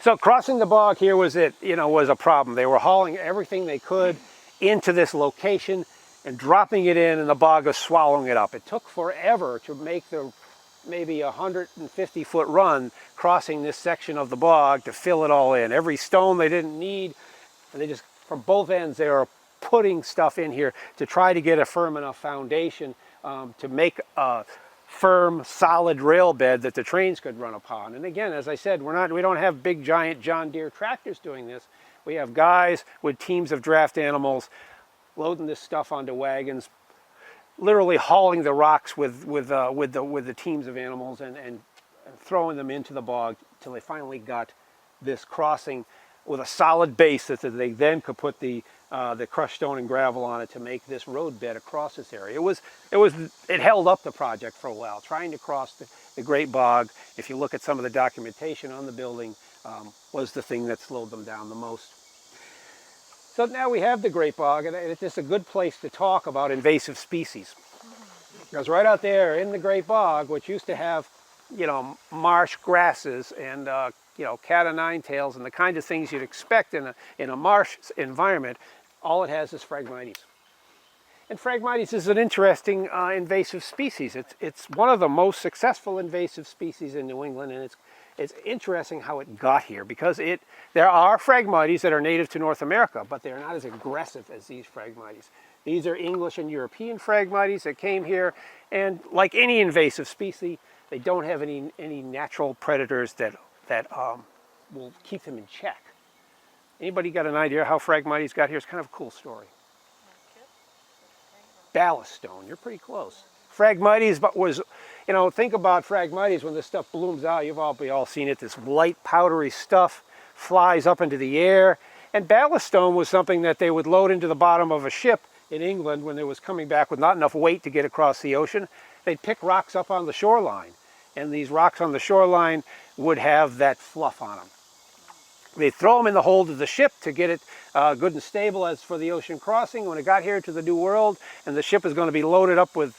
So crossing the bog here was a problem. They were hauling everything they could into this location and dropping it in, and the bog was swallowing it up. It took forever to make the maybe 150-foot run crossing this section of the bog to fill it all in. Every stone they didn't need, and they just, from both ends, they were putting stuff in here to try to get a firm enough foundation to make a firm, solid rail bed that the trains could run upon. And again, as I said, we don't have big, giant John Deere tractors doing this. We have guys with teams of draft animals loading this stuff onto wagons, literally hauling the rocks with the teams of animals and throwing them into the bog till they finally got this crossing with a solid base that they then could put the crushed stone and gravel on it to make this road bed across this area. It held up the project for a while, trying to cross the Great Bog. If you look at some of the documentation on the building, was the thing that slowed them down the most. So now we have the Great Bog, and it's just a good place to talk about invasive species. Because right out there in the Great Bog, which used to have, marsh grasses and cat o' nine tails and the kind of things you'd expect in a marsh environment, all it has is phragmites. And phragmites is an interesting invasive species. It's one of the most successful invasive species in New England, and it's interesting how it got here, because there are phragmites that are native to North America, but they're not as aggressive as these phragmites. These are English and European phragmites that came here, and like any invasive species, they don't have any natural predators that will keep them in check. Anybody got an idea how phragmites got here? It's kind of a cool story. Ballast stone, you're pretty close. Phragmites was, think about phragmites when this stuff blooms out. You've all seen it. This light powdery stuff flies up into the air. And ballast stone was something that they would load into the bottom of a ship in England when it was coming back with not enough weight to get across the ocean. They'd pick rocks up on the shoreline, and these rocks on the shoreline would have that fluff on them. They'd throw them in the hold of the ship to get it good and stable as for the ocean crossing. When it got here to the New World and the ship is going to be loaded up with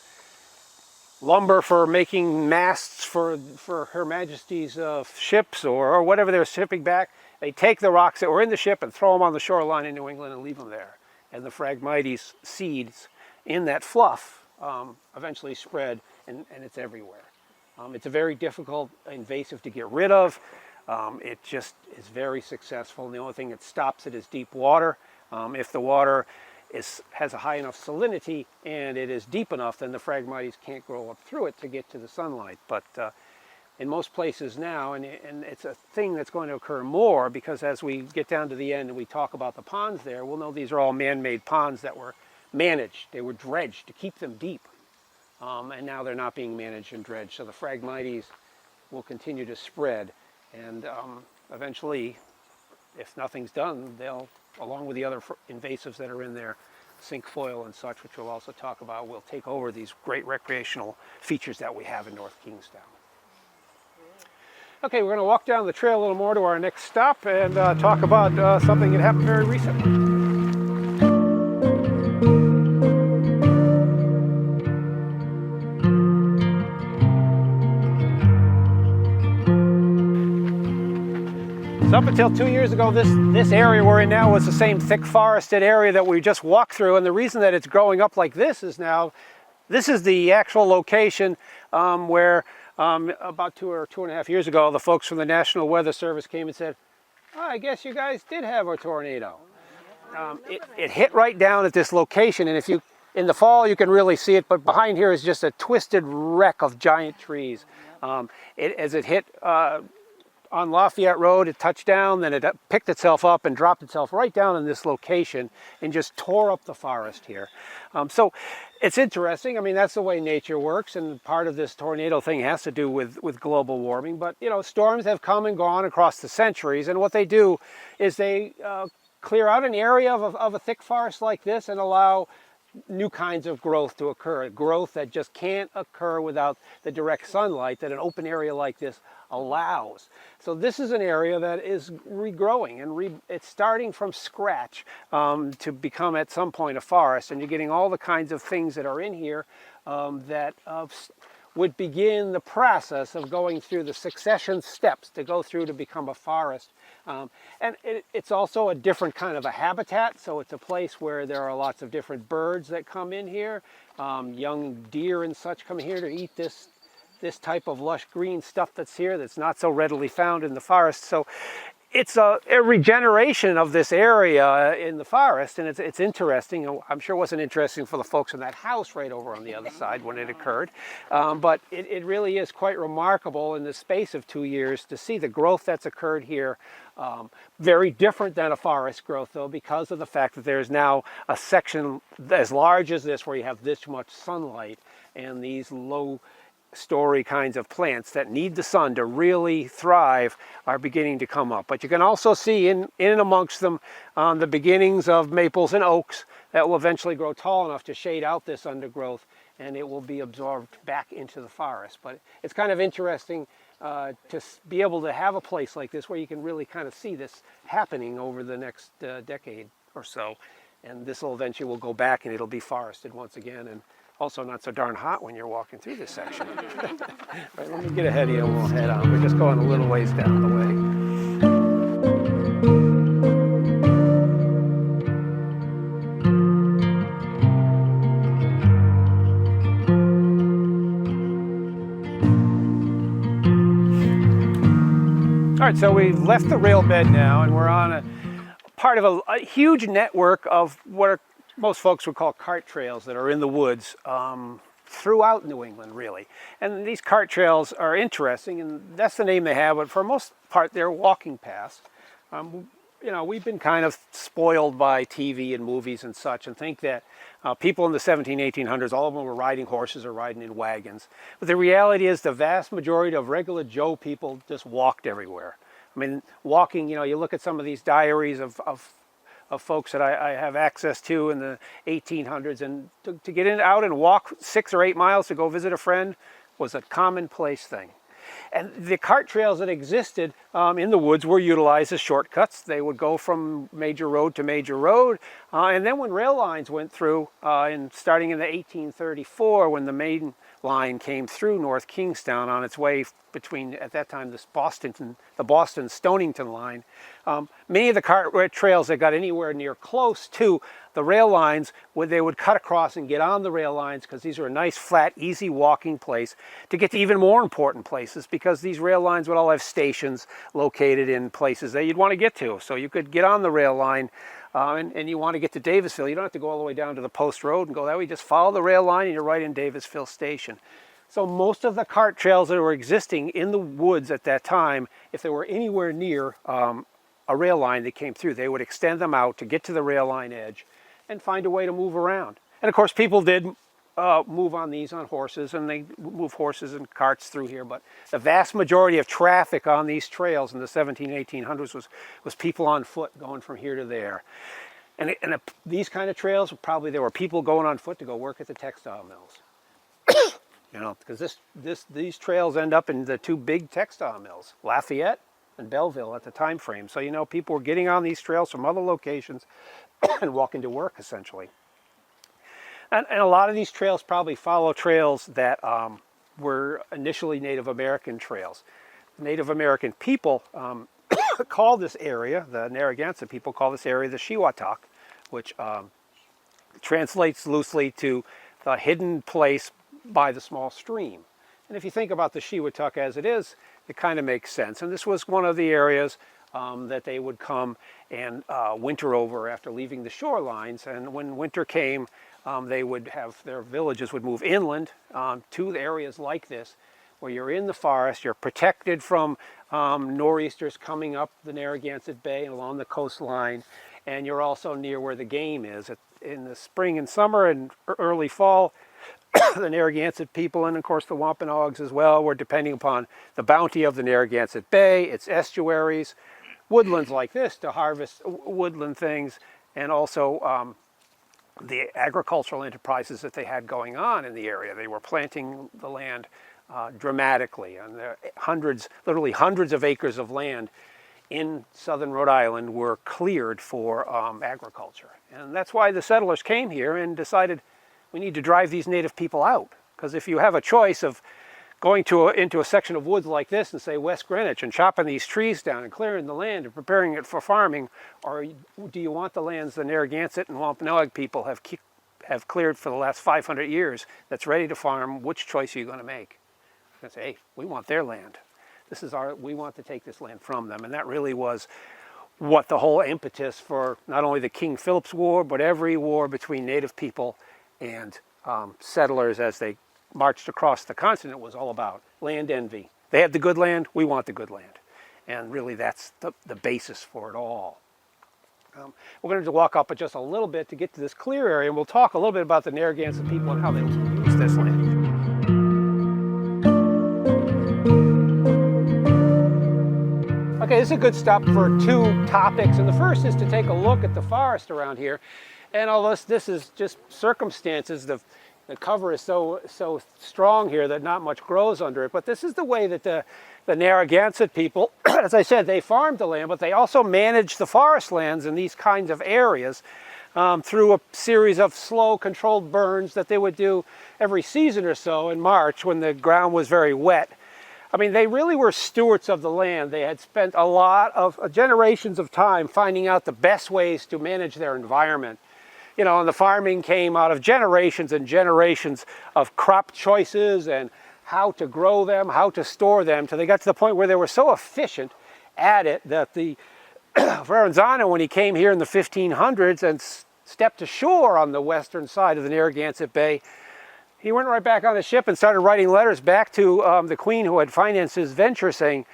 lumber for making masts for Her Majesty's ships or whatever they're shipping back, they take the rocks that were in the ship and throw them on the shoreline in New England and leave them there. And the phragmites seeds in that fluff eventually spread, and it's everywhere. It's a very difficult invasive to get rid of. It just is very successful, and the only thing that stops it is deep water. If the water has a high enough salinity and it is deep enough, then the phragmites can't grow up through it to get to the sunlight. But in most places now, and it's a thing that's going to occur more, because as we get down to the end and we talk about the ponds there, we'll know these are all man-made ponds that were managed. They were dredged to keep them deep. And now they're not being managed and dredged. So the phragmites will continue to spread. And eventually, if nothing's done, they'll, along with the other invasives that are in there, cinquefoil and such, which we'll also talk about, will take over these great recreational features that we have in North Kingstown. Okay, we're going to walk down the trail a little more to our next stop and talk about something that happened very recently. So up until 2 years ago, this area we're in now was the same thick forested area that we just walked through, and the reason that it's growing up like this is now, this is the actual location where about 2 or 2.5 years ago, the folks from the National Weather Service came and said, oh, I guess you guys did have a tornado. It hit right down at this location, and in the fall you can really see it, but behind here is just a twisted wreck of giant trees. As it hit on Lafayette Road, it touched down, then it picked itself up and dropped itself right down in this location and just tore up the forest here. So it's interesting. I mean, that's the way nature works, and part of this tornado thing has to do with global warming. But, storms have come and gone across the centuries, and what they do is they clear out an area of a thick forest like this and allow new kinds of growth to occur, growth that just can't occur without the direct sunlight that an open area like this allows. So this is an area that is regrowing, and it's starting from scratch to become at some point a forest, and you're getting all the kinds of things that are in here that would begin the process of going through the succession steps to go through to become a forest. And it's also a different kind of a habitat, so it's a place where there are lots of different birds that come in here. Young deer and such come here to eat this type of lush green stuff that's here that's not so readily found in the forest. So it's a regeneration of this area in the forest, and it's interesting. I'm sure it wasn't interesting for the folks in that house right over on the other side when it occurred, but it really is quite remarkable in the space of 2 years to see the growth that's occurred here. Very different than a forest growth, though, because of the fact that there's now a section as large as this where you have this much sunlight, and these low story kinds of plants that need the sun to really thrive are beginning to come up. But you can also see in and amongst them the beginnings of maples and oaks that will eventually grow tall enough to shade out this undergrowth, and it will be absorbed back into the forest. But it's kind of interesting to be able to have a place like this where you can really kind of see this happening over the next decade or so, and this will eventually will go back and it'll be forested once again, and also not so darn hot when you're walking through this section. Right, let me get ahead of you and we'll head on. We're just going a little ways down the way. All right, so we've left the rail bed now, and we're on a part of a huge network of what are most folks would call cart trails that are in the woods throughout New England, really. And these cart trails are interesting, and that's the name they have, but for most part they're walking paths. You know, we've been kind of spoiled by TV and movies and such, and think that people in the 1800s, all of them were riding horses or riding in wagons. But the reality is the vast majority of regular Joe people just walked everywhere. I mean, walking, you know, you look at some of these diaries of folks that I have access to in the 1800s, and to get out and walk 6 or 8 miles to go visit a friend was a commonplace thing. And the cart trails that existed in the woods were utilized as shortcuts. They would go from major road to major road. And then when rail lines went through, starting in the 1834, when the main line came through North Kingstown on its way between, at that time, the Boston-Stonington line, many of the cart trails that got anywhere near close to the rail lines, they would cut across and get on the rail lines, because these are a nice, flat, easy walking place to get to even more important places, because these rail lines would all have stations located in places that you'd want to get to. So you could get on the rail line and you want to get to Davisville. You don't have to go all the way down to the Post Road and go that way. You just follow the rail line and you're right in Davisville Station. So most of the cart trails that were existing in the woods at that time, if they were anywhere near a rail line that came through, they would extend them out to get to the rail line edge and find a way to move around. And of course, people did move on these on horses, and they move horses and carts through here. But the vast majority of traffic on these trails in the 1800s was people on foot going from here to there. And these kind of trails, probably there were people going on foot to go work at the textile mills. You know, because these trails end up in the 2 big textile mills, Lafayette and Belleville at the time frame. So, you know, people were getting on these trails from other locations and walking to work, essentially. And a lot of these trails probably follow trails that were initially Native American trails. Native American people call this area, the Narragansett people call this area the Shiwatak, which translates loosely to the hidden place by the small stream. And if you think about the Shiwatak as it is, it kind of makes sense. And this was one of the areas that they would come and winter over after leaving the shorelines. And when winter came, they would have, their villages would move inland to areas like this, where you're in the forest, you're protected from nor'easters coming up the Narragansett Bay and along the coastline, and you're also near where the game is. In the spring and summer and early fall, the Narragansett people, and of course the Wampanoags as well, were depending upon the bounty of the Narragansett Bay, its estuaries, woodlands like this to harvest woodland things, and also the agricultural enterprises that they had going on in the area. They were planting the land dramatically, and there hundreds, literally hundreds of acres of land in southern Rhode Island were cleared for agriculture. And that's why the settlers came here and decided we need to drive these native people out. Because if you have a choice of going into a section of woods like this and say West Greenwich and chopping these trees down and clearing the land and preparing it for farming, or do you want the lands the Narragansett and Wampanoag people have cleared for the last 500 years that's ready to farm? Which choice are you going to make? You're going to say, hey, we want their land. This is we want to take this land from them. And that really was what the whole impetus for not only the King Philip's War, but every war between native people and settlers as they marched across the continent was all about. Land envy. They have the good land, we want the good land. And really that's the basis for it all. We're going to walk up just a little bit to get to this clear area, and we'll talk a little bit about the Narragansett people and how they use this land. Okay, this is a good stop for two topics, and the first is to take a look at the forest around here. And although this is just circumstances, the cover is so strong here that not much grows under it, but this is the way that the Narragansett people, as I said, they farmed the land, but they also managed the forest lands in these kinds of areas through a series of slow controlled burns that they would do every season or so in March when the ground was very wet. I mean, they really were stewards of the land. They had spent a lot of generations of time finding out the best ways to manage their environment. You know, and the farming came out of generations and generations of crop choices and how to grow them, how to store them, till they got to the point where they were so efficient at it that the Verrazano, when he came here in the 1500s and stepped ashore on the western side of the Narragansett Bay, he went right back on the ship and started writing letters back to the Queen who had financed his venture saying,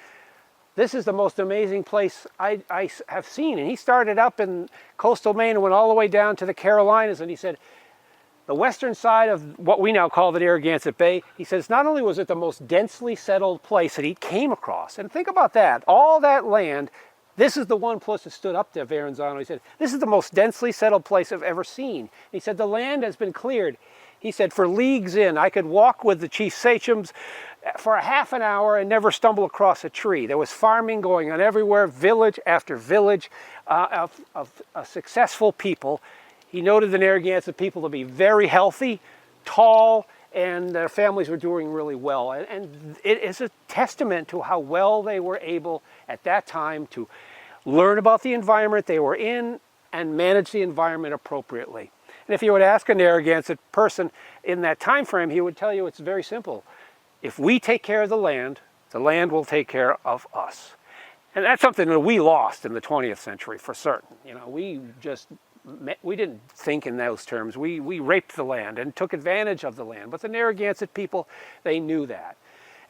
this is the most amazing place I have seen. And he started up in coastal Maine and went all the way down to the Carolinas. And he said, the western side of what we now call the Narragansett Bay, he says, not only was it the most densely settled place that he came across, and think about that, all that land, this is the one place that stood up there, Verrazano. He said, this is the most densely settled place I've ever seen. He said, the land has been cleared. He said, for leagues in, I could walk with the chief sachems for a half an hour and never stumble across a tree. There was farming going on everywhere, village after village of successful people. He noted the Narragansett people to be very healthy, tall, and their families were doing really well. And it is a testament to how well they were able at that time to learn about the environment they were in and manage the environment appropriately. And if you would ask a Narragansett person in that time frame, he would tell you it's very simple. If we take care of the land will take care of us. And that's something that we lost in the 20th century for certain. You know, we didn't think in those terms. We raped the land and took advantage of the land. But the Narragansett people, they knew that.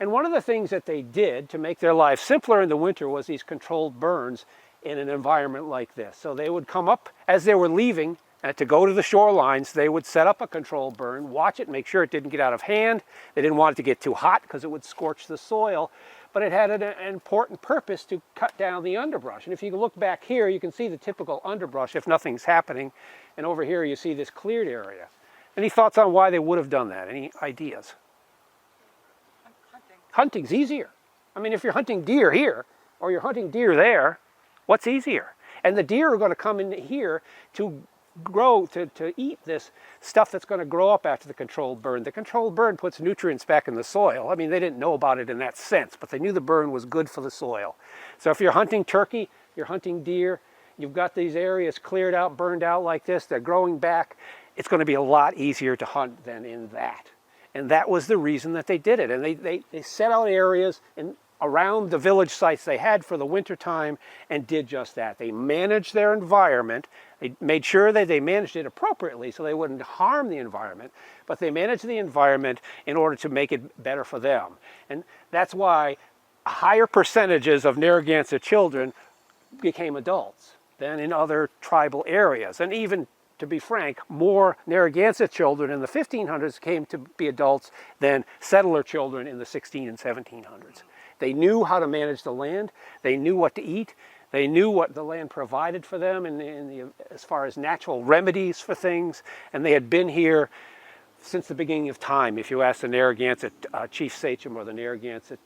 And one of the things that they did to make their lives simpler in the winter was these controlled burns in an environment like this. So they would come up as they were leaving to go to the shorelines. They would set up a controlled burn, watch it, make sure it didn't get out of hand. They didn't want it to get too hot because it would scorch the soil, but it had an important purpose to cut down the underbrush. And if you look back here, you can see the typical underbrush if nothing's happening. And over here you see this cleared area. Any thoughts on why they would have done that? Any ideas?
Hunting.
Hunting's easier. I mean, if you're hunting deer here or you're hunting deer there, what's easier? And the deer are going to come in here to grow, to eat this stuff that's going to grow up after the controlled burn. The controlled burn puts nutrients back in the soil. I mean, they didn't know about it in that sense, but they knew the burn was good for the soil. So if you're hunting turkey, you're hunting deer, you've got these areas cleared out, burned out like this, they're growing back, it's going to be a lot easier to hunt than in that. And that was the reason that they did it. And they set out areas around the village sites they had for the winter time and did just that. They managed their environment. They made sure that they managed it appropriately so they wouldn't harm the environment, but they managed the environment in order to make it better for them. And that's why higher percentages of Narragansett children became adults than in other tribal areas. And even, to be frank, more Narragansett children in the 1500s came to be adults than settler children in the 16 and 1700s. They knew how to manage the land, they knew what to eat, They knew what the land provided for them as far as natural remedies for things, and they had been here since the beginning of time. If you ask the Narragansett chief sachem or the Narragansett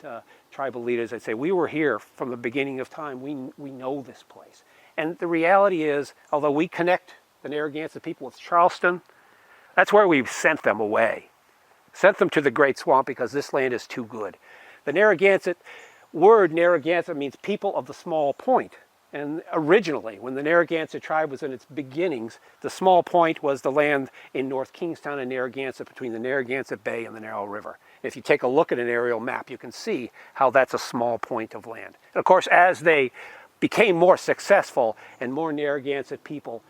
tribal leaders, they'd say, we were here from the beginning of time. We know this place. And the reality is, although we connect the Narragansett people with Charleston, that's where we sent them away. Sent them to the Great Swamp because this land is too good. The Narragansett word Narragansett means people of the small point. And originally, when the Narragansett tribe was in its beginnings, the small point was the land in North Kingstown and Narragansett between the Narragansett Bay and the Narrow River. If you take a look at an aerial map, you can see how that's a small point of land. And of course, as they became more successful and more Narragansett people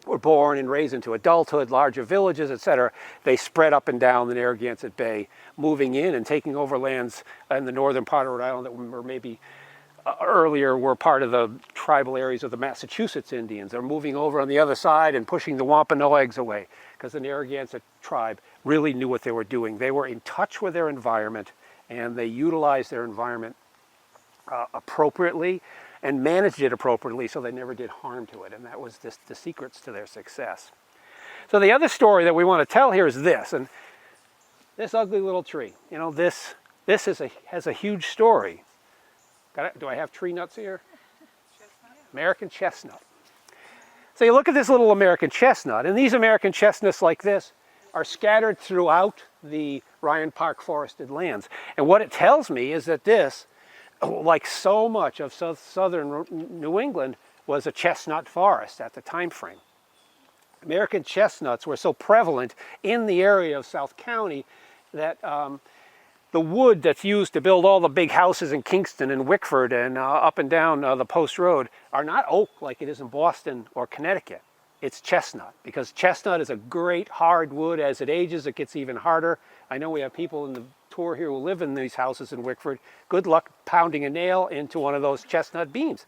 were born and raised into adulthood, larger villages, etc., they spread up and down the Narragansett Bay, moving in and taking over lands in the northern part of Rhode Island that were maybe earlier were part of the tribal areas of the Massachusetts Indians. They're moving over on the other side and pushing the Wampanoags away because the Narragansett tribe really knew what they were doing. They were in touch with their environment, and they utilized their environment appropriately and managed it appropriately so they never did harm to it. And that was the secrets to their success. So the other story that we want to tell here is this, and this ugly little tree. You know, this has a huge story. Do I have tree nuts here? American chestnut. So you look at this little American chestnut, and these American chestnuts like this are scattered throughout the Ryan Park forested lands. And what it tells me is that this, like so much of southern New England, was a chestnut forest at the time frame. American chestnuts were so prevalent in the area of South County that the wood that's used to build all the big houses in Kingston and Wickford and up and down the Post Road are not oak like it is in Boston or Connecticut. It's chestnut, because chestnut is a great hard wood. As it ages, it gets even harder. I know we have people in the tour here who live in these houses in Wickford. Good luck pounding a nail into one of those chestnut beams.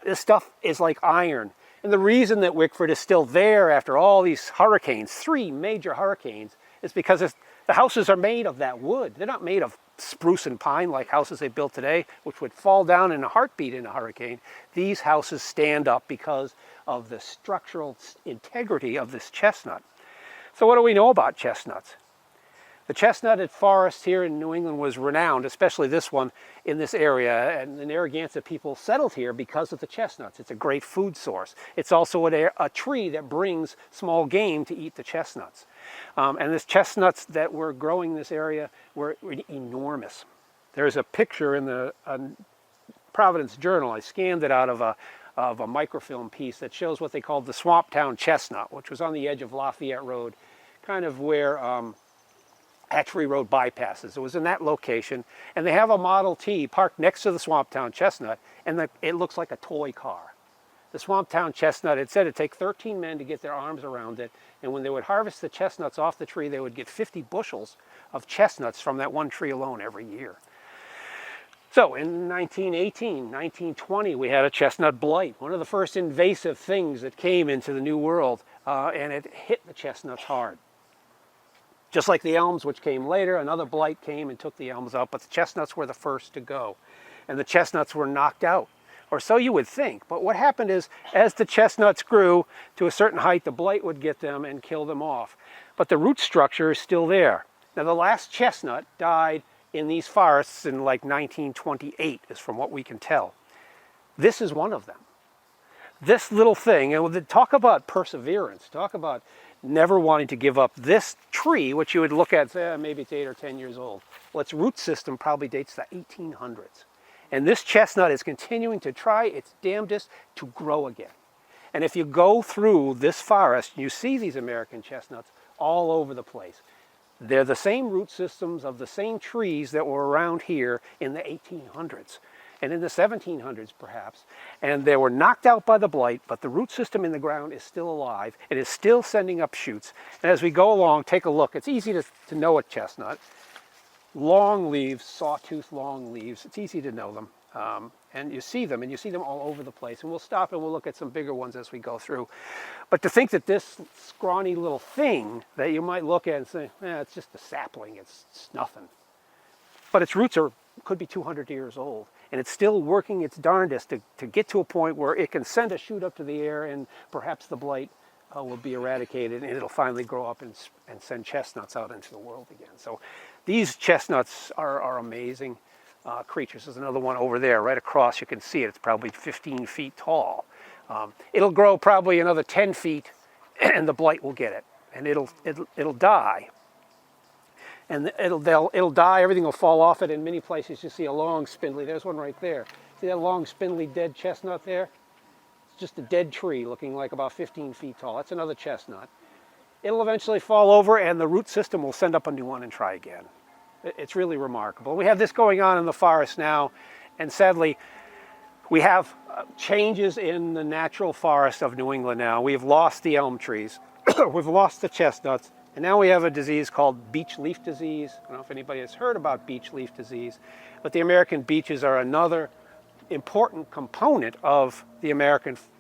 This stuff is like iron. And the reason that Wickford is still there after all these hurricanes, 3 major hurricanes, is because the houses are made of that wood. They're not made of spruce and pine like houses they built today, which would fall down in a heartbeat in a hurricane. These houses stand up because of the structural integrity of this chestnut. So what do we know about chestnuts? The chestnut forest here in New England was renowned, especially this one in this area, and the Narragansett people settled here because of the chestnuts. It's a great food source. It's also a tree that brings small game to eat the chestnuts. And the chestnuts that were growing in this area were enormous. There's a picture in the Providence Journal. I scanned it out of a microfilm piece that shows what they called the Swamptown chestnut, which was on the edge of Lafayette Road, kind of where Hatchery Road bypasses. It was in that location, and they have a Model T parked next to the Swamptown chestnut, and it looks like a toy car. The Swamptown chestnut, it said it'd take 13 men to get their arms around it, and when they would harvest the chestnuts off the tree, they would get 50 bushels of chestnuts from that one tree alone every year. So in 1918, 1920, we had a chestnut blight, one of the first invasive things that came into the New World, and it hit the chestnuts hard. Just like the elms, which came later, another blight came and took the elms out, but the chestnuts were the first to go. And the chestnuts were knocked out, or so you would think. But what happened is, as the chestnuts grew to a certain height, the blight would get them and kill them off. But the root structure is still there. Now, the last chestnut died in these forests in like 1928, is from what we can tell. This is one of them. This little thing, and talk about perseverance, talk about never wanting to give up. This tree, which you would look at, say, maybe it's 8 or 10 years old. Well, its root system probably dates to the 1800s. And this chestnut is continuing to try its damnedest to grow again. And if you go through this forest, you see these American chestnuts all over the place. They're the same root systems of the same trees that were around here in the 1800s. And in the 1700s perhaps, and they were knocked out by the blight, but the root system in the ground is still alive. It is still sending up shoots. And as we go along, take a look. It's easy to know a chestnut. Long leaves, sawtooth long leaves. It's easy to know them. And you see them all over the place. And we'll stop and we'll look at some bigger ones as we go through. But to think that this scrawny little thing that you might look at and say, it's just a sapling, it's nothing. But its roots could be 200 years old. and it's still working its darndest to get to a point where it can send a shoot up to the air, and perhaps the blight will be eradicated, and it'll finally grow up and send chestnuts out into the world again. So these chestnuts are amazing creatures. There's another one over there right across. You can see it. It's probably 15 feet tall. It'll grow probably another 10 feet, and the blight will get it, and it'll die. And it'll die. Everything will fall off it. In many places, you see a long spindly. There's one right there. See that long spindly dead chestnut there? It's just a dead tree, looking like about 15 feet tall. That's another chestnut. It'll eventually fall over, and the root system will send up a new one and try again. It's really remarkable. We have this going on in the forest now, and sadly, we have changes in the natural forest of New England now. We've lost the elm trees, we've lost the chestnuts, and now we have a disease called beech leaf disease. I don't know if anybody has heard about beech leaf disease, but the American beeches are another important component of the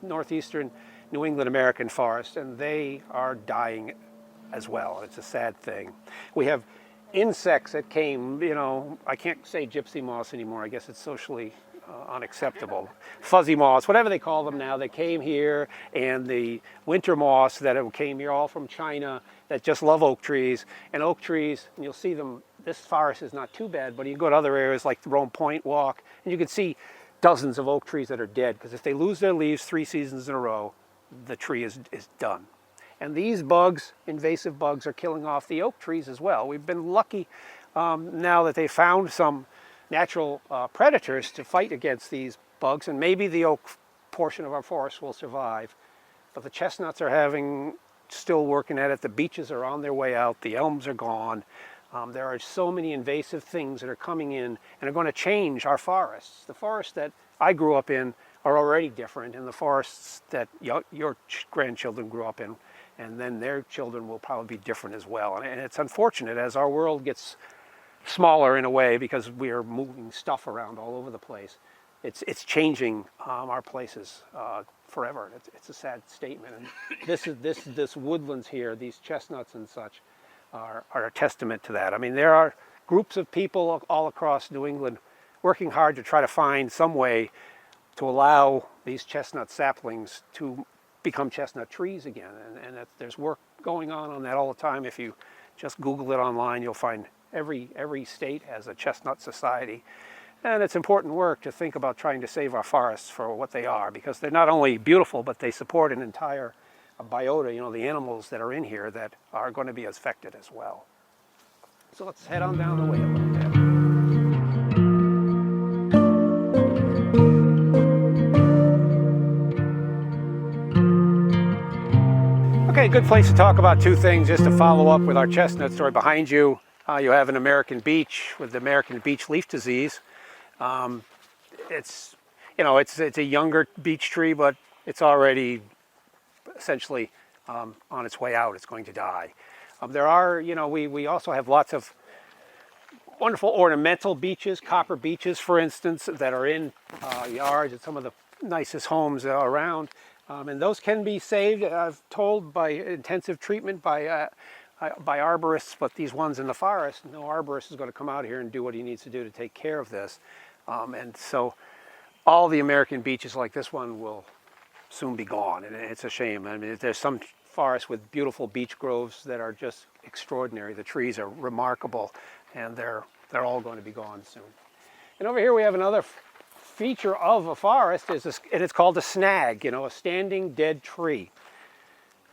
northeastern New England American forest, and they are dying as well. It's a sad thing. We have insects that came, I can't say gypsy moths anymore. I guess it's socially unacceptable. Fuzzy moths, whatever they call them now, they came here, and the winter moths that came here all from China that just love oak trees. And oak trees, and you'll see them, this forest is not too bad, but you go to other areas like the Rome Point Walk, and you can see dozens of oak trees that are dead, because if they lose their leaves 3 seasons in a row, the tree is done. And these bugs, invasive bugs, are killing off the oak trees as well. We've been lucky now that they found some natural predators to fight against these bugs, and maybe the oak portion of our forest will survive. But the chestnuts are still working at it. The beeches are on their way out. The elms are gone. There are so many invasive things that are coming in and are going to change our forests. The forests that I grew up in are already different, and the forests that your grandchildren grew up in, and then their children will probably be different as well. And it's unfortunate as our world gets smaller in a way, because we are moving stuff around all over the place. It's changing our places forever. It's a sad statement. And this woodlands here, these chestnuts and such, are a testament to that. I mean, there are groups of people all across New England working hard to try to find some way to allow these chestnut saplings to become chestnut trees again. And there's work going on that all the time. If you just Google it online, you'll find every state has a chestnut society. And it's important work to think about trying to save our forests for what they are, because they're not only beautiful, but they support an entire biota, the animals that are in here that are going to be affected as well. So let's head on down the way a little bit. Okay, good place to talk about two things, just to follow up with our chestnut story. Behind you, you have an American beech with the American beech leaf disease. It's a younger beech tree, but it's already essentially on its way out. It's going to die. There are, we also have lots of wonderful ornamental beeches, copper beeches, for instance, that are in yards at some of the nicest homes around. And those can be saved, I've told, by intensive treatment by arborists, but these ones in the forest, no arborist is going to come out here and do what he needs to do to take care of this. And so all the American beeches like this one will soon be gone, and it's a shame. I mean, there's some forests with beautiful beech groves that are just extraordinary. The trees are remarkable, and they're all going to be gone soon. And over here we have another feature of a forest, and it's called a snag, a standing dead tree.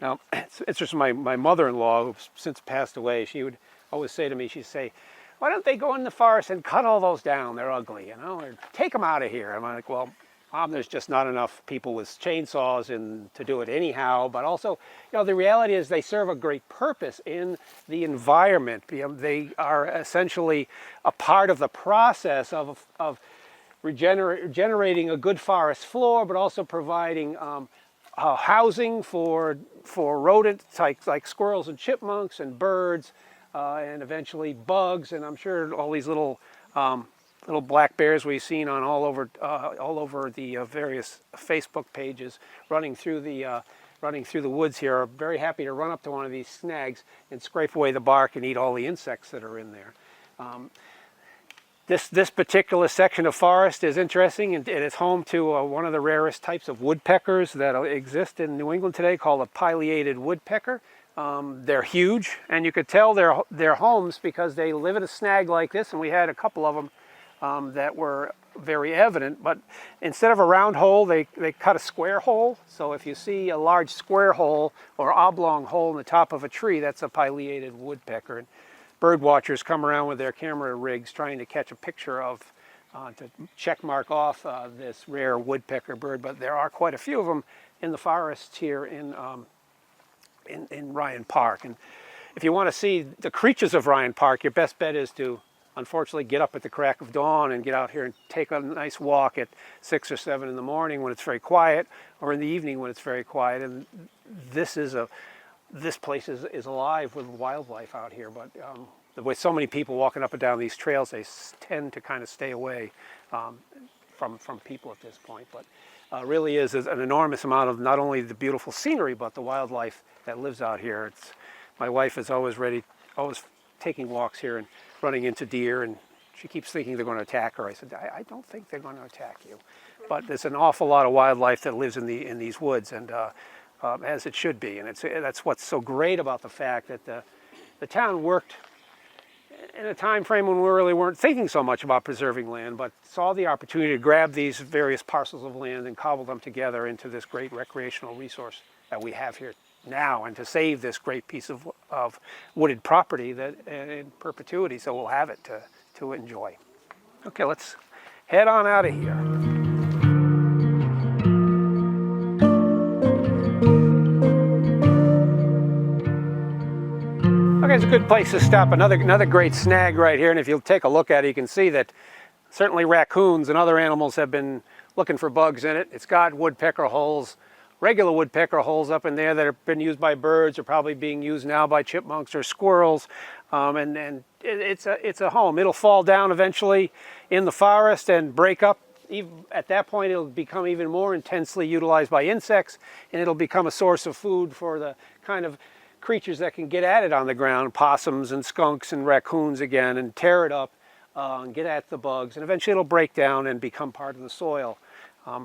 Now, it's just my mother-in-law, who's since passed away. She would always say to me, she'd say, "Why don't they go in the forest and cut all those down? They're ugly, or take them out of here." I'm like, "Well, Mom, there's just not enough people with chainsaws to do it anyhow." But also, the reality is they serve a great purpose in the environment. They are essentially a part of the process of generating a good forest floor, but also providing housing for rodents like squirrels and chipmunks and birds, and eventually bugs, and I'm sure all these little black bears we've seen on all over the various Facebook pages running through the woods here are very happy to run up to one of these snags and scrape away the bark and eat all the insects that are in there. This particular section of forest is interesting, and it's home to one of the rarest types of woodpeckers that exist in New England today, called a pileated woodpecker. They're huge, and you could tell they're homes because they live in a snag like this, and we had a couple of them that were very evident. But instead of a round hole, they cut a square hole. So if you see a large square hole or oblong hole in the top of a tree, that's a pileated woodpecker. And bird watchers come around with their camera rigs trying to catch a picture of, to check mark off this rare woodpecker bird. But there are quite a few of them in the forests here in Ryan Park. And if you want to see the creatures of Ryan Park, your best bet is to, unfortunately, get up at the crack of dawn and get out here and take a nice walk at 6 or 7 in the morning when it's very quiet, or in the evening when it's very quiet. And this place is alive with wildlife out here. But with so many people walking up and down these trails, they tend to kind of stay away from people at this point. But really is an enormous amount of not only the beautiful scenery, but the wildlife that lives out here. My wife is always taking walks here and running into deer, and she keeps thinking they're going to attack her. I said, I don't think they're going to attack you. But there's an awful lot of wildlife that lives in these woods, and as it should be. And that's what's so great about the fact that the town worked in a time frame when we really weren't thinking so much about preserving land, but saw the opportunity to grab these various parcels of land and cobble them together into this great recreational resource that we have here now, and to save this great piece of wooded property that in perpetuity, so we'll have it to enjoy. Okay, let's head on out of here. Okay, it's a good place to stop. Another great snag right here, and if you'll take a look at it, you can see that certainly raccoons and other animals have been looking for bugs in it. It's got woodpecker holes, regular woodpecker holes up in there that have been used by birds, are probably being used now by chipmunks or squirrels, and it's a home. It'll fall down eventually in the forest and break up. At that point, it'll become even more intensely utilized by insects, and it'll become a source of food for the kind of creatures that can get at it on the ground, possums and skunks and raccoons again, and tear it up and get at the bugs, and eventually it'll break down and become part of the soil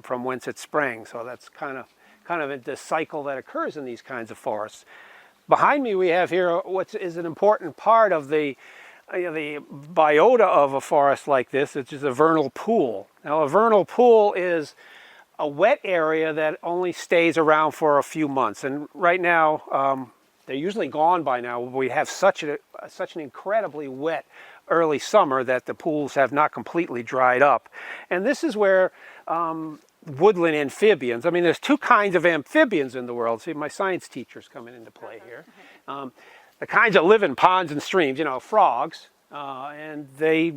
from whence it sprang. So that's kind of the cycle that occurs in these kinds of forests. Behind me we have here what is an important part of the biota of a forest like this, which is a vernal pool. Now, a vernal pool is a wet area that only stays around for a few months, and right now they're usually gone by now. We have such an incredibly wet early summer that the pools have not completely dried up. And this is where woodland amphibians, I mean, there's two kinds of amphibians in the world. See, my science teacher's coming into play here. The kinds that live in ponds and streams, frogs, and they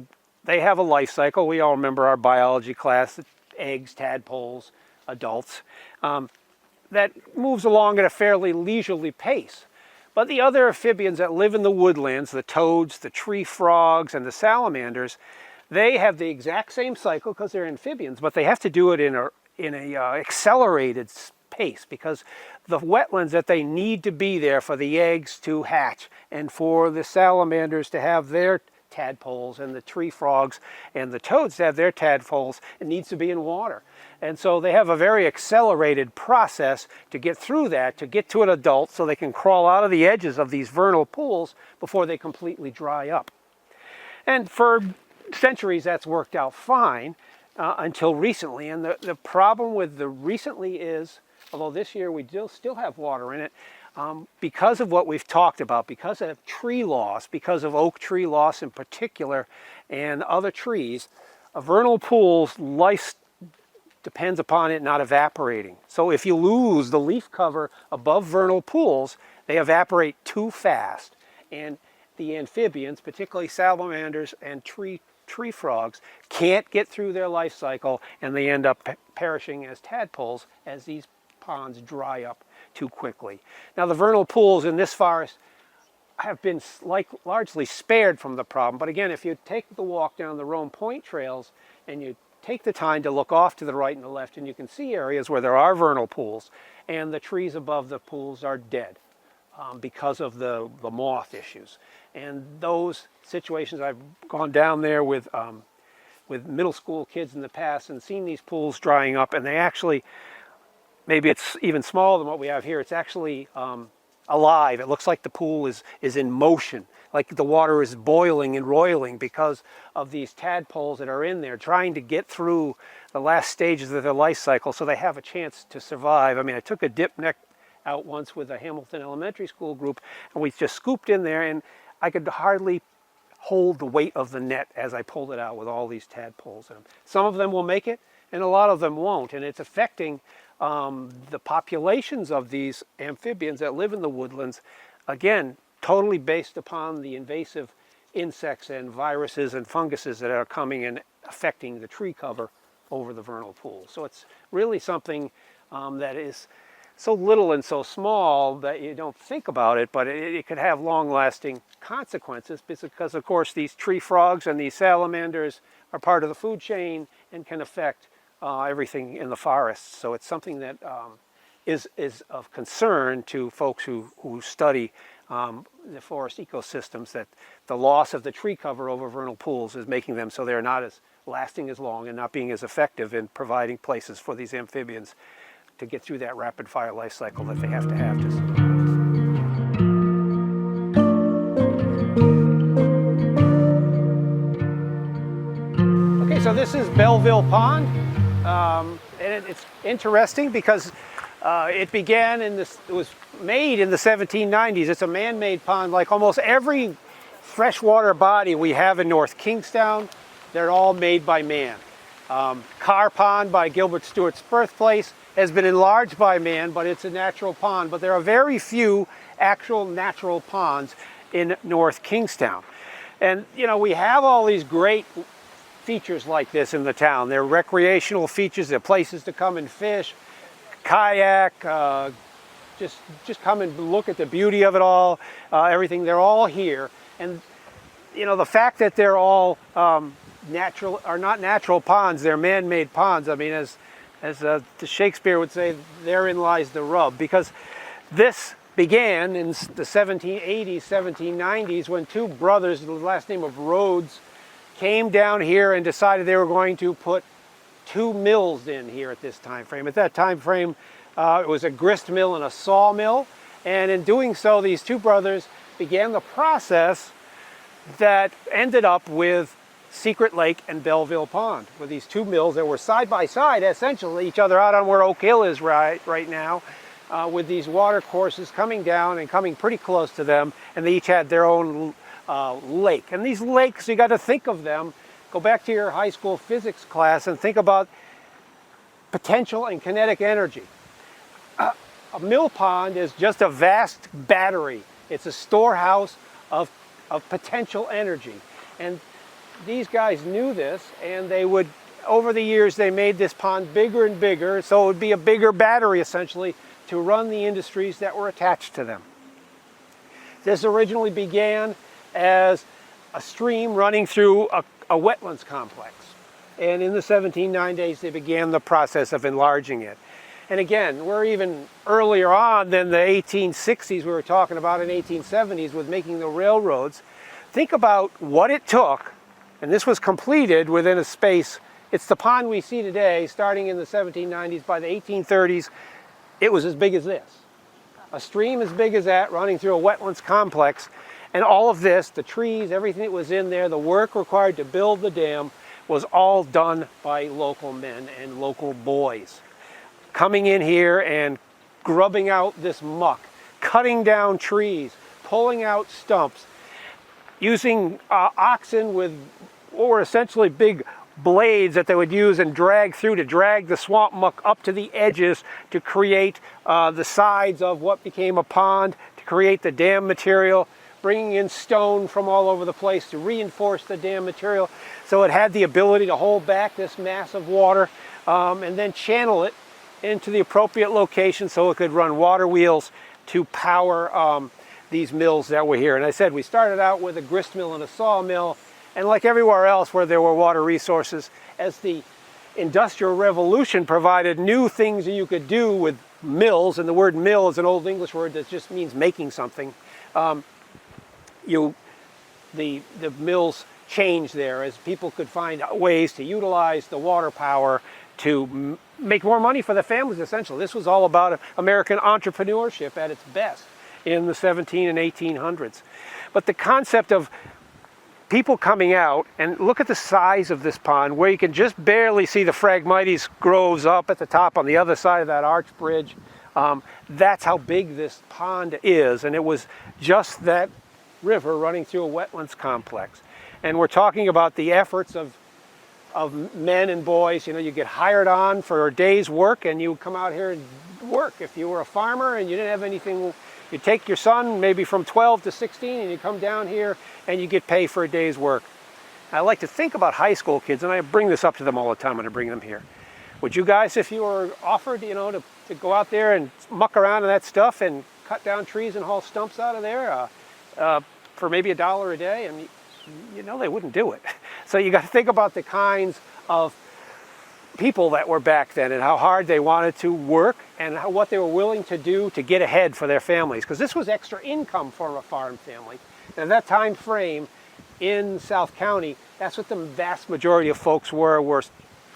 have a life cycle. We all remember our biology class, eggs, tadpoles, adults, that moves along at a fairly leisurely pace. But the other amphibians that live in the woodlands, the toads, the tree frogs, and the salamanders, they have the exact same cycle because they're amphibians, but they have to do it in a accelerated pace, because the wetlands that they need to be there for the eggs to hatch and for the salamanders to have their tadpoles and the tree frogs and the toads to have their tadpoles, it needs to be in water. And so they have a very accelerated process to get through that, to get to an adult so they can crawl out of the edges of these vernal pools before they completely dry up. And for centuries that's worked out fine until recently. And the problem with the recently is, although this year we still have water in it, because of what we've talked about, because of tree loss, because of oak tree loss in particular, and other trees, a vernal pool's life depends upon it not evaporating. So if you lose the leaf cover above vernal pools, they evaporate too fast. And the amphibians, particularly salamanders and tree frogs, can't get through their life cycle, and they end up perishing as tadpoles as these ponds dry up too quickly. Now, the vernal pools in this forest have been largely spared from the problem, but again, if you take the walk down the Rome Point trails and you take the time to look off to the right and the left, and you can see areas where there are vernal pools, and the trees above the pools are dead because of the moth issues. And those situations, I've gone down there with with middle school kids in the past and seen these pools drying up, and they actually, maybe it's even smaller than what we have here, it's actually alive. It looks like the pool is in motion, like the water is boiling and roiling because of these tadpoles that are in there trying to get through the last stages of their life cycle so they have a chance to survive. I mean, I took a dip net out once with a Hamilton Elementary School group, and we just scooped in there, and I could hardly hold the weight of the net as I pulled it out with all these tadpoles in them. Some of them will make it, and a lot of them won't, and it's affecting the populations of these amphibians that live in the woodlands, again, totally based upon the invasive insects and viruses and funguses that are coming and affecting the tree cover over the vernal pool. So it's really something that is so little and so small that you don't think about it, but it could have long-lasting consequences because, of course, these tree frogs and these salamanders are part of the food chain and can affect everything in the forests. So it's something that is of concern to folks who study the forest ecosystems, that the loss of the tree cover over vernal pools is making them so they're not as lasting as long and not being as effective in providing places for these amphibians to get through that rapid fire life cycle that they have to have to survive. Okay, so this is Belleville Pond, and it's interesting because it was made in the 1790s. It's a man-made pond, like almost every freshwater body we have in North Kingstown. They're all made by man. Carr Pond by Gilbert Stuart's birthplace has been enlarged by man, but it's a natural pond. But there are very few actual natural ponds in North Kingstown. And, you know, we have all these great features like this in the town. They're recreational features. They're places to come and fish, kayak, just come and look at the beauty of it all, everything. They're all here. And, you know, the fact that they're all natural are not natural ponds, they're man-made ponds. I mean, as Shakespeare would say, therein lies the rub, because this began in the 1780s, 1790s, when two brothers, the last name of Rhodes, came down here and decided they were going to put two mills in here at this time frame. At that time frame, it was a grist mill and a sawmill, and in doing so, these two brothers began the process that ended up with Secret Lake and Belleville Pond, with these two mills that were side by side, essentially each other, out on where Oak Hill is right now, with these water courses coming down and coming pretty close to them, and they each had their own lake. And these lakes, you got to think of them, go back to your high school physics class and think about potential and kinetic energy. A mill pond is just a vast battery. It's a storehouse of potential energy. And these guys knew this, and they would, over the years, they made this pond bigger and bigger, so it would be a bigger battery, essentially, to run the industries that were attached to them. This originally began as a stream running through a wetlands complex. And in the 1790s, they began the process of enlarging it. And again, we're even earlier on than the 1860s we were talking about in 1870s with making the railroads. Think about what it took, and this was completed within a space. It's the pond we see today, starting in the 1790s. By the 1830s, it was as big as this. A stream as big as that running through a wetlands complex. And all of this, the trees, everything that was in there, the work required to build the dam was all done by local men and local boys. Coming in here and grubbing out this muck, cutting down trees, pulling out stumps, using oxen with what were essentially big blades that they would use and drag through to drag the swamp muck up to the edges to create the sides of what became a pond, to create the dam material, bringing in stone from all over the place to reinforce the dam material so it had the ability to hold back this mass of water and then channel it into the appropriate location so it could run water wheels to power these mills that were here. And I said we started out with a grist mill and a sawmill, and like everywhere else where there were water resources, as the Industrial Revolution provided new things that you could do with mills, and the word mill is an old English word that just means making something. The mills change there as people could find ways to utilize the water power to make more money for their families, essentially. This was all about American entrepreneurship at its best in the 17 and 1800s. But the concept of people coming out, and look at the size of this pond, where you can just barely see the phragmites groves up at the top on the other side of that arch bridge. That's how big this pond is, and it was just that river running through a wetlands complex. And we're talking about the efforts of men and boys. You know, you get hired on for a day's work and you come out here and work. If you were a farmer and you didn't have anything, you take your son maybe from 12 to 16 and you come down here and you get paid for a day's work. I like to think about high school kids, and I bring this up to them all the time when I bring them here. Would you guys, if you were offered, you know, to go out there and muck around in that stuff and cut down trees and haul stumps out of there for maybe $1 a day? And you know they wouldn't do it. So you got to think about the kinds of people that were back then and how hard they wanted to work and what they were willing to do to get ahead for their families, because this was extra income for a farm family. And at that time frame in South County, that's what the vast majority of folks were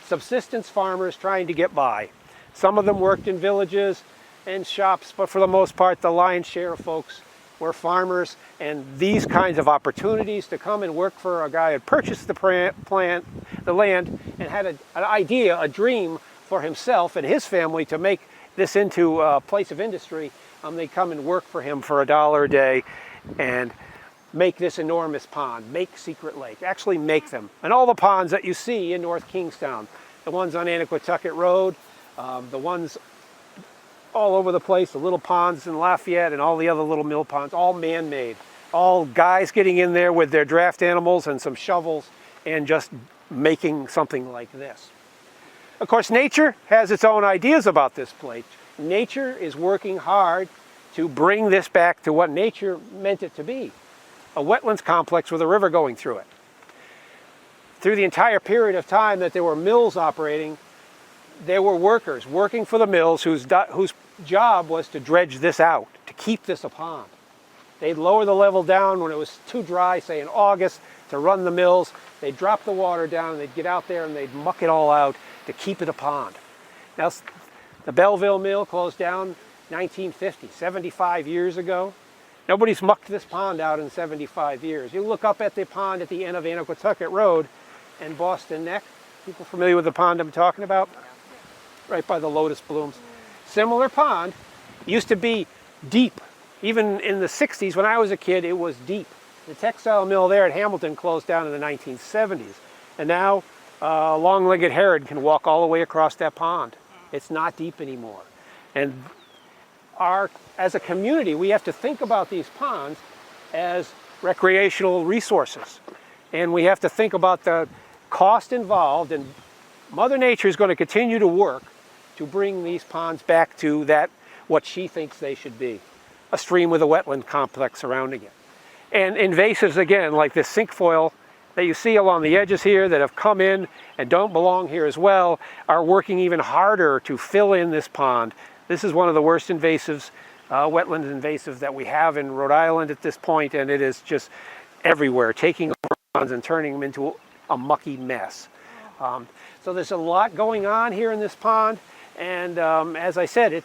subsistence farmers trying to get by. Some of them worked in villages and shops, but for the most part, the lion's share of folks were farmers, and these kinds of opportunities to come and work for a guy who had purchased the land and had an idea, a dream for himself and his family to make this into a place of industry. They come and work for him for $1 a day and make this enormous pond, make Secret Lake, actually make them. And all the ponds that you see in North Kingstown, the ones on Anaquatucket Road, the ones all over the place, the little ponds in Lafayette and all the other little mill ponds, all man-made. All guys getting in there with their draft animals and some shovels and just making something like this. Of course, nature has its own ideas about this place. Nature is working hard to bring this back to what nature meant it to be, a wetlands complex with a river going through it. Through the entire period of time that there were mills operating, there were workers working for the mills whose job was to dredge this out, to keep this a pond. They'd lower the level down when it was too dry, say in August, to run the mills. They'd drop the water down and they'd get out there and they'd muck it all out to keep it a pond. Now, the Belleville Mill closed down 1950, 75 years ago. Nobody's mucked this pond out in 75 years. You look up at the pond at the end of Anaquatucket Road and Boston Neck. People familiar with the pond I'm talking about? Right by the lotus blooms. Similar pond. Used to be deep. Even in the 60s, when I was a kid, it was deep. The textile mill there at Hamilton closed down in the 1970s. And now a long-legged herod can walk all the way across that pond. It's not deep anymore. And as a community, we have to think about these ponds as recreational resources. And we have to think about the cost involved, and Mother Nature is going to continue to work to bring these ponds back to what she thinks they should be, a stream with a wetland complex surrounding it. And invasives, again, like this cinquefoil that you see along the edges here that have come in and don't belong here as well, are working even harder to fill in this pond. This is one of the worst invasives, wetland invasives that we have in Rhode Island at this point, and it is just everywhere, taking over ponds and turning them into a mucky mess. So there's a lot going on here in this pond, and as I said,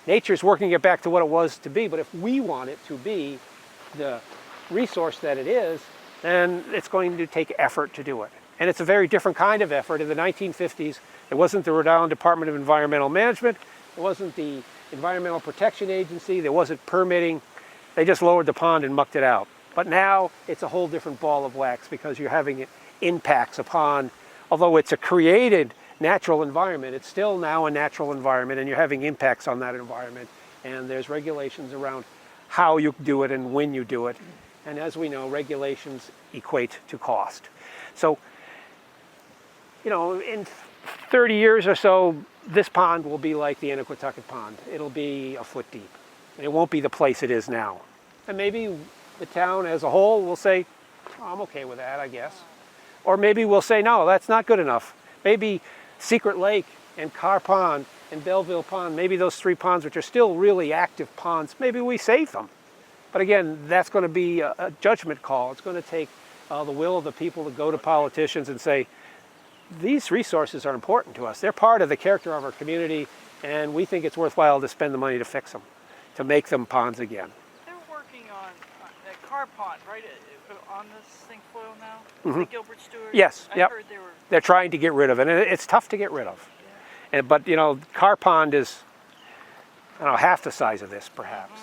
nature's working it back to what it was to be, but if we want it to be the resource that it is, then it's going to take effort to do it. And it's a very different kind of effort. In the 1950s, it wasn't the Rhode Island Department of Environmental Management, it wasn't the Environmental Protection Agency, there wasn't permitting. They just lowered the pond and mucked it out. But now it's a whole different ball of wax because you're having impacts upon, although it's a created natural environment, it's still now a natural environment, and you're having impacts on that environment. And there's regulations around how you do it and when you do it. And as we know, regulations equate to cost. So, you know, in 30 years or so, this pond will be like the Anaquatucket Pond. It'll be a foot deep. And it won't be the place it is now. And maybe the town as a whole will say, oh, I'm okay with that, I guess. Or maybe we'll say, no, that's not good enough. Maybe Secret Lake and Carr Pond and Belleville Pond, maybe those three ponds, which are still really active ponds, maybe we save them. But again, that's going to be a judgment call. It's going to take the will of the people to go to politicians and say, these resources are important to us. They're part of the character of our community, and we think it's worthwhile to spend the money to fix them, to make them ponds again.
They're working on that car pond, right, on this cinquefoil now? The Gilbert Stewart?
Yes,
I
yep.
heard they were,
They're trying to get rid of it, and it's tough to get rid of. But you know, Car Pond is, I don't know, half the size of this, perhaps.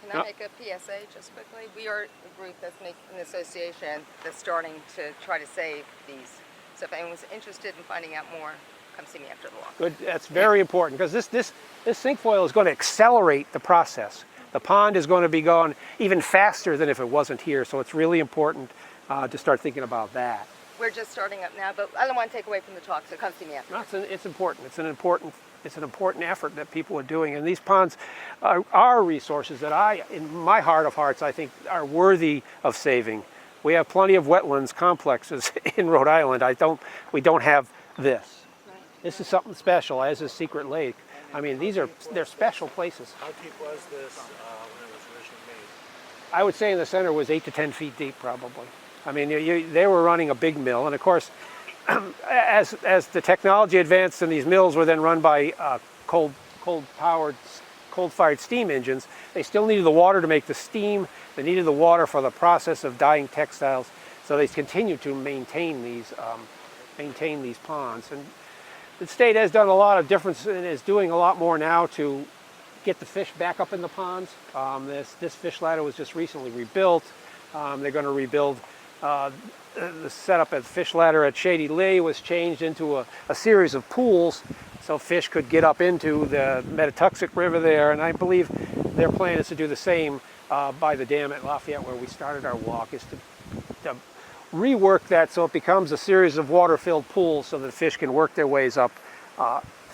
Can I make a PSA just quickly? We are a group that's making an association that's starting to try to save these. So if anyone's interested in finding out more, come see me after the walk.
Good. That's very important, because this cinquefoil is going to accelerate the process. The pond is going to be going even faster than if it wasn't here. So it's really important to start thinking about that.
We're just starting up now, but I don't want to take away from the talk, so come see me after.
No, it's important. It's an important effort that people are doing, and these ponds are resources that in my heart of hearts, I think are worthy of saving. We have plenty of wetlands complexes in Rhode Island. We don't have this. This is something special, as is Secret Lake. I mean, they're special places.
How deep was this when it was originally made?
I would say in the center was 8 to 10 feet deep, probably. I mean, they were running a big mill, and of course, as the technology advanced and these mills were then run by coal-fired steam engines, they still needed the water to make the steam. They needed the water for the process of dyeing textiles. So they continued to maintain these ponds. And the state has done a lot of difference and is doing a lot more now to get the fish back up in the ponds. This fish ladder was just recently rebuilt. They're going to rebuild. The setup at Fish Ladder at Shady Lee was changed into a series of pools so fish could get up into the Metatuxet River there, and I believe their plan is to do the same by the dam at Lafayette where we started our walk, is to rework that so it becomes a series of water-filled pools so that fish can work their ways up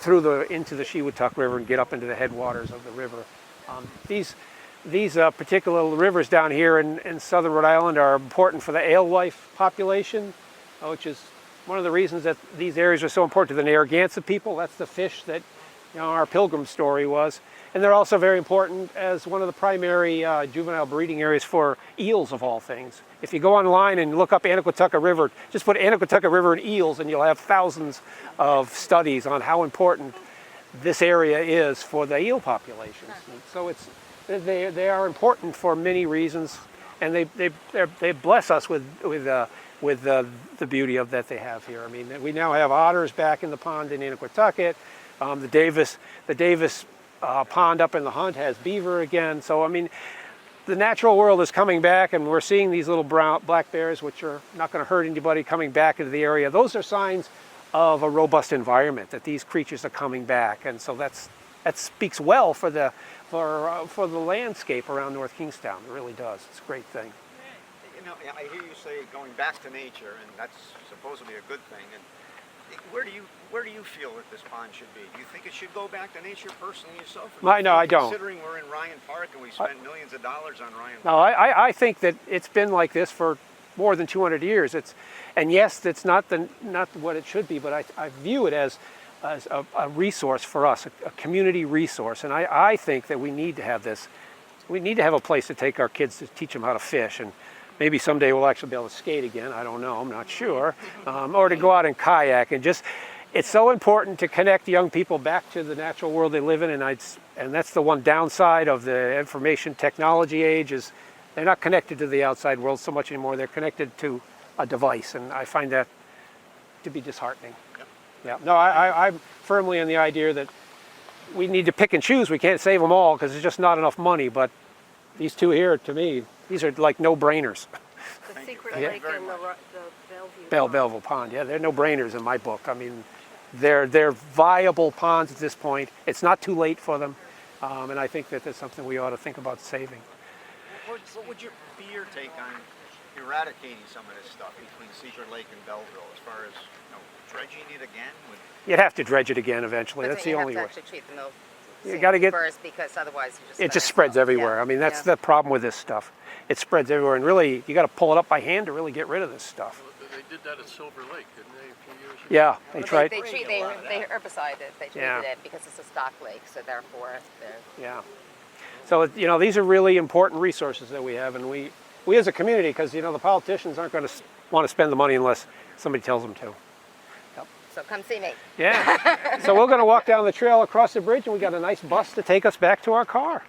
into the Shewatuck River and get up into the headwaters of the river. These particular rivers down here in southern Rhode Island are important for the alewife population, which is one of the reasons that these areas are so important to the Narragansett people. That's the fish that our pilgrim story was. And they're also very important as one of the primary juvenile breeding areas for eels, of all things. If you go online and look up Anaquatucket River, just put Anaquatucket River and eels, and you'll have thousands of studies on how important this area is for the eel populations. And so they are important for many reasons, and they bless us with the beauty of that they have here. I mean, we now have otters back in the pond in Anaquatucket. The Davis pond up in the Hunt has beaver again. So I mean, the natural world is coming back, and we're seeing these little black bears, which are not going to hurt anybody, coming back into the area. Those are signs of a robust environment, that these creatures are coming back, and so that speaks well for the landscape around North Kingstown. It really does. It's a great thing.
I hear you say going back to nature, and that's supposedly a good thing. And where do you feel that this pond should be? Do you think it should go back to nature personally yourself?
No, I don't.
Considering we're in Ryan Park and we spend millions of dollars on Ryan Park.
No, I think that it's been like this for more than 200 years. And yes, it's not what it should be, but I view it as a resource for us, a community resource. And I think that we need to have this. We need to have a place to take our kids to teach them how to fish. And maybe someday we'll actually be able to skate again. I don't know. I'm not sure. Or to go out and kayak. And it's so important to connect young people back to the natural world they live in. And that's the one downside of the information technology age, is they're not connected to the outside world so much anymore. They're connected to a device. And I find that to be disheartening. Yeah. No, I'm firmly in the idea that we need to pick and choose. We can't save them all because there's just not enough money. But these two here, to me, these are like no-brainers.
The Secret
Yeah.
Lake and the Bellevue
Belleville Pond, yeah, they're no-brainers in my book. I mean, they're viable ponds at this point. It's not too late for them, and I think that that's something we ought to think about saving.
What would be your take on eradicating some of this stuff between Secret Lake and Belleville, as far as dredging it again?
You'd have to dredge it again eventually. That's the only way.
You have to actually treat the mill
You got to get
first, because otherwise
it just spreads everywhere. I mean, that's the problem with this stuff. It spreads everywhere, and really, you got to pull it up by hand to really get rid of this stuff.
Well, they did that at Silver Lake, didn't they, a few years ago?
Yeah, they tried.
They herbicide it. They treated it because it's a stock lake, so therefore they're...
Yeah. So these are really important resources that we have, and we as a community, because the politicians aren't going to want to spend the money unless somebody tells them to.
So come see me.
Yeah. So we're going to walk down the trail across the bridge, and we got a nice bus to take us back to our car.